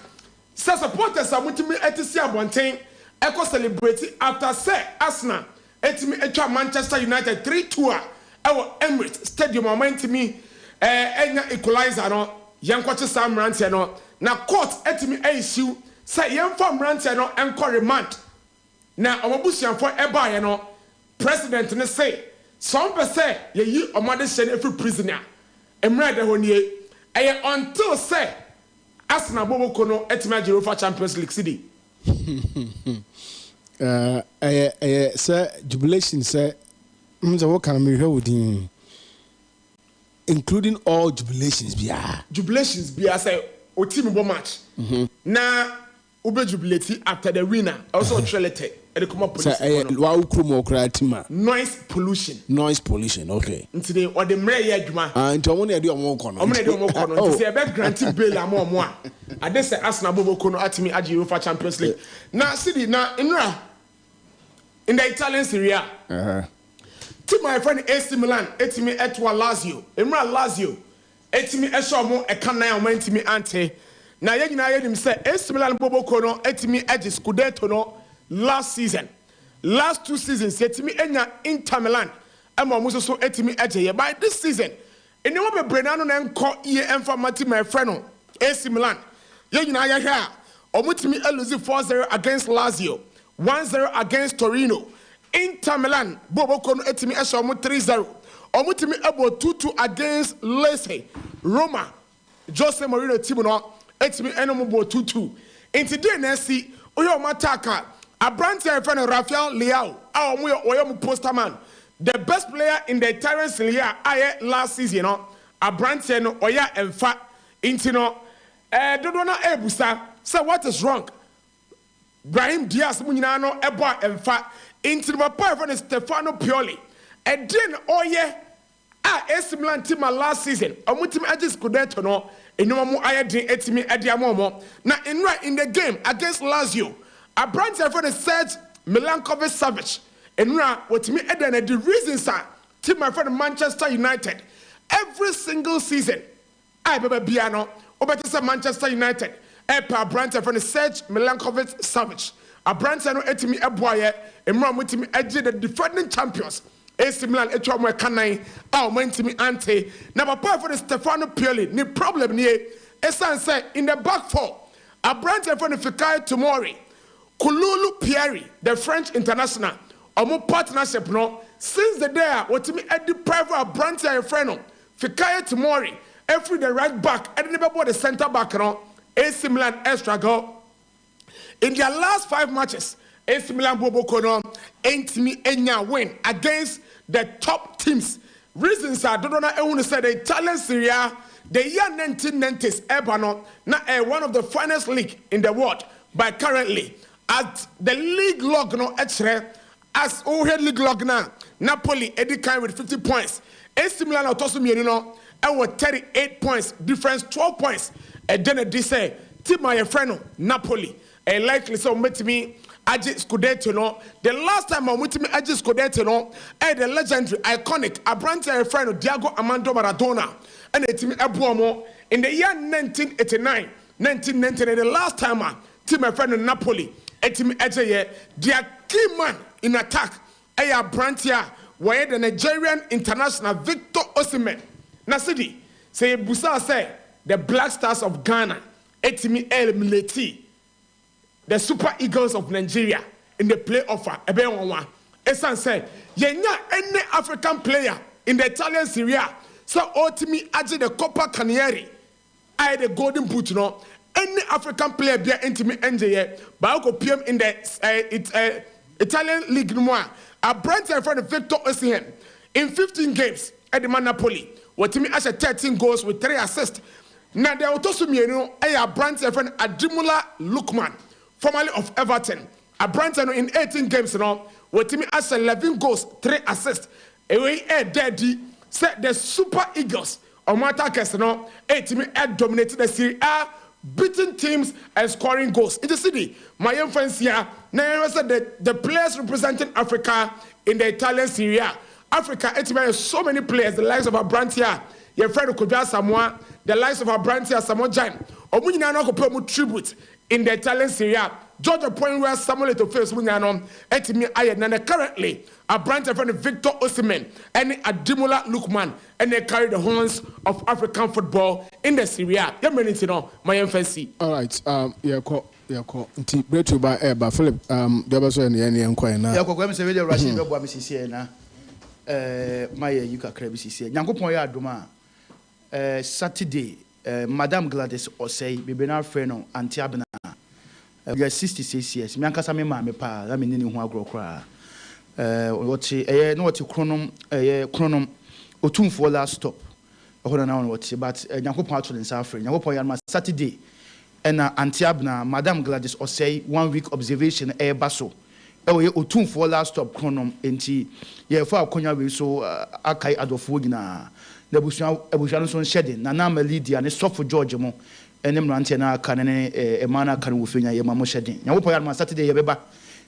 say supporters amutimi etisi abonten e ko celebrate after say Arsenal etimi etwa Manchester United 3-2 our Emirates Stadium momentimi enya equalizer no yankwache Sam Rantia no na court etimi issue say yemfa Rantia no enko remand na omobusianfo eba ye no president ne say some person ye yi omade hye every prisoner emre de honie eye until say Arsenal boboko no etimi UEFA Champions League city say jubilation say what can me hear within including all jubilations bia say o team bo match na ube jubilate after the winner also trelete e dey come police wa ukrumo okra team noise pollution okay ntide o de mre ye adwuma nti omo na e dey omo kono nti say be granting bail am a ade say Arsenal boboko no atimi agi UEFA Champions League na City na inra in the Italian Serie A team my friend AC Milan etimi etwa Lazio emra Lazio etimi esho mo ekanan o mantimi ante na ye nyina ye nim say AC Milan boboko no etimi agi Scudetto no last 2 seasons etimi enya Inter Milan ema mo so etimi agi ye by this season eni wo bebre na no na enko ye emfa mati my friend no AC Milan ye nyina ye hwa omutimi lose 4-0 against Lazio 1-0 against Torino Inter Milan boboko no etimi esho mo 3-0 omutimi ebo 2-2 against Lecce Roma Jose Mourinho team no etimi enomo bo 2-2 inti dey na si oyo mataka abranti friend Rafael Leao oyo poster man the best player in the Italian Serie A last season no abranti no oya emfa Intino, Dodona Ebusa, say what is wrong? Brahim Diaz Munano, Eba, and Fat, into my boyfriend is Stefano Pioli. And then, oh yeah, AC Milan team last season, I want him edges Scudetto, and no more I did it to me at Diamomo. Now, in the game against Lazio, a branch of the said Milankovic Savage, and now what me and the reason, sir, team my friend Manchester United, every single season, I be Biano, or better say Manchester United, a branch of the Serge Milankovic Savage, a branch I know etimi Eboye, and run with me edge the defending champions. AC Milan etwa kanai a mentimi ante na papa for the Stefano Pioli ni problem ni esan say in the back four a branch for the Fikayo Tomori Kululu Pieri the French international omo partnership no since the day what me at the private branch and friend Fikayo Tomori every the right back and never bought the center back no AC Milan extra goal in their last 5 matches. AC Milan Bobo Kono ain't me enya win against the top teams. Reasons are don't know I say the Italian Serie A, the year 1990s Ebano, now one of the finest league in the world. But currently at the league log no extra as overhead league log now Napoli Eddie Kine with 50 points. AC Milan Autosum Yenino and with 38 points, difference 12 points. And then they say team my friend Napoli and likely so met me. Agye Scudetto no. The last time I went to me Agye Scudetto no, the legendary, iconic, a brand friend Diego Armando Maradona, and it me Ebuomo in the year 1989, 1990. The last time team my friend in Napoli, it me Agye their key man in attack, a brand here where the Nigerian international Victor Osimhen. Cassidy say Busa say the Black Stars of Ghana, it me El Mileti. The Super Eagles of Nigeria in the playoff. Esan said, "Yenya any African player in the Italian Serie A. So ultimately, add the Coppa Canieri, I the Golden Boot. No, any African player be intimate NJ. But I PM in the Italian League Noir. A brand in front of Victor Osimhen in 15 games at the Napoli. What me as 13 goals with 3 assists. Now the Autosum a brand in front Ademola Lookman." Formerly of Everton, a brand in 18 games now, with him as 11 goals, 3 assists. Away a daddy said the Super Eagles of Mata Casino, 18 dominated the Serie A, beating teams and scoring goals. In the city, my young friends here, now said the players representing Africa in the Italian Serie A. Africa, it's so many players, the likes of our brand here, your friend could be Samoa, the likes of our brand here, Samoa Jan, or we now go pay tribute. In the Italian Serie A, Georgia point where Samuel to face Munyano, Etimi Ayan, currently a branch of Victor Osimhen and Ademola Lookman, and they carry the horns of African football in the Serie A. My emphasis. All right, yeah, great to buy air, but Philip, there was any inquiry now. I'm saying, Russian, Mrs. My Yuka Krebs, Yanko Poya Duma, Saturday. Madame Gladys Osei, Bibena Freno, Antiabna. We are 66 years. Miankasa me mama pa, I mean, who grow cry. What no what chronom, Otum for last stop. Hold on, what but Yanko Patron in Suffering. Yanko Saturday, and Antiabna, Madame Gladys Osei, 1 week observation, air basso. Oh, Otum for last stop chronom, and tea. Yeah, for Konya, we so Akai Adolfogina. The Bushan shedding, Nana Lydia, and a soft for George Mo, and them Rantana can a manner can with Yamamo shedding. Yawopa Saturday, Yabeba,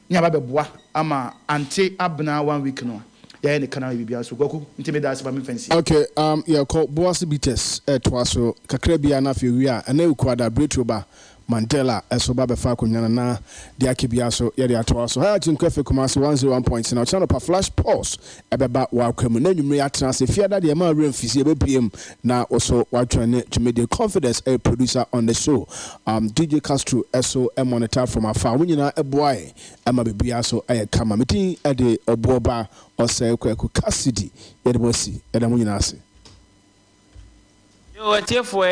Yababa, Ama, Ante Abna 1 week no. Yeah, and the canal will be also Goku, intimidate by me fancy. Okay, yeah, called Boas Bites, Twaso, Kakrebiana Furia, and Neuquada Brituba. Mandela esoba befa kunyana na de akibiaso ye de atoaso ha Agyenkwa Kumasi 101 points na channel pa flash pause ebeba wa kwamu na nwumre atena se fiada de ma remfisi ebepiem na also wa twene media confidence a producer on the show DJ Castro eso a monitor from afar wunyina eboae ama bebiaso aye kama metin e de Obouba ose Kwaku Cassidy ye de bosi e da wunyina ase yo atiefo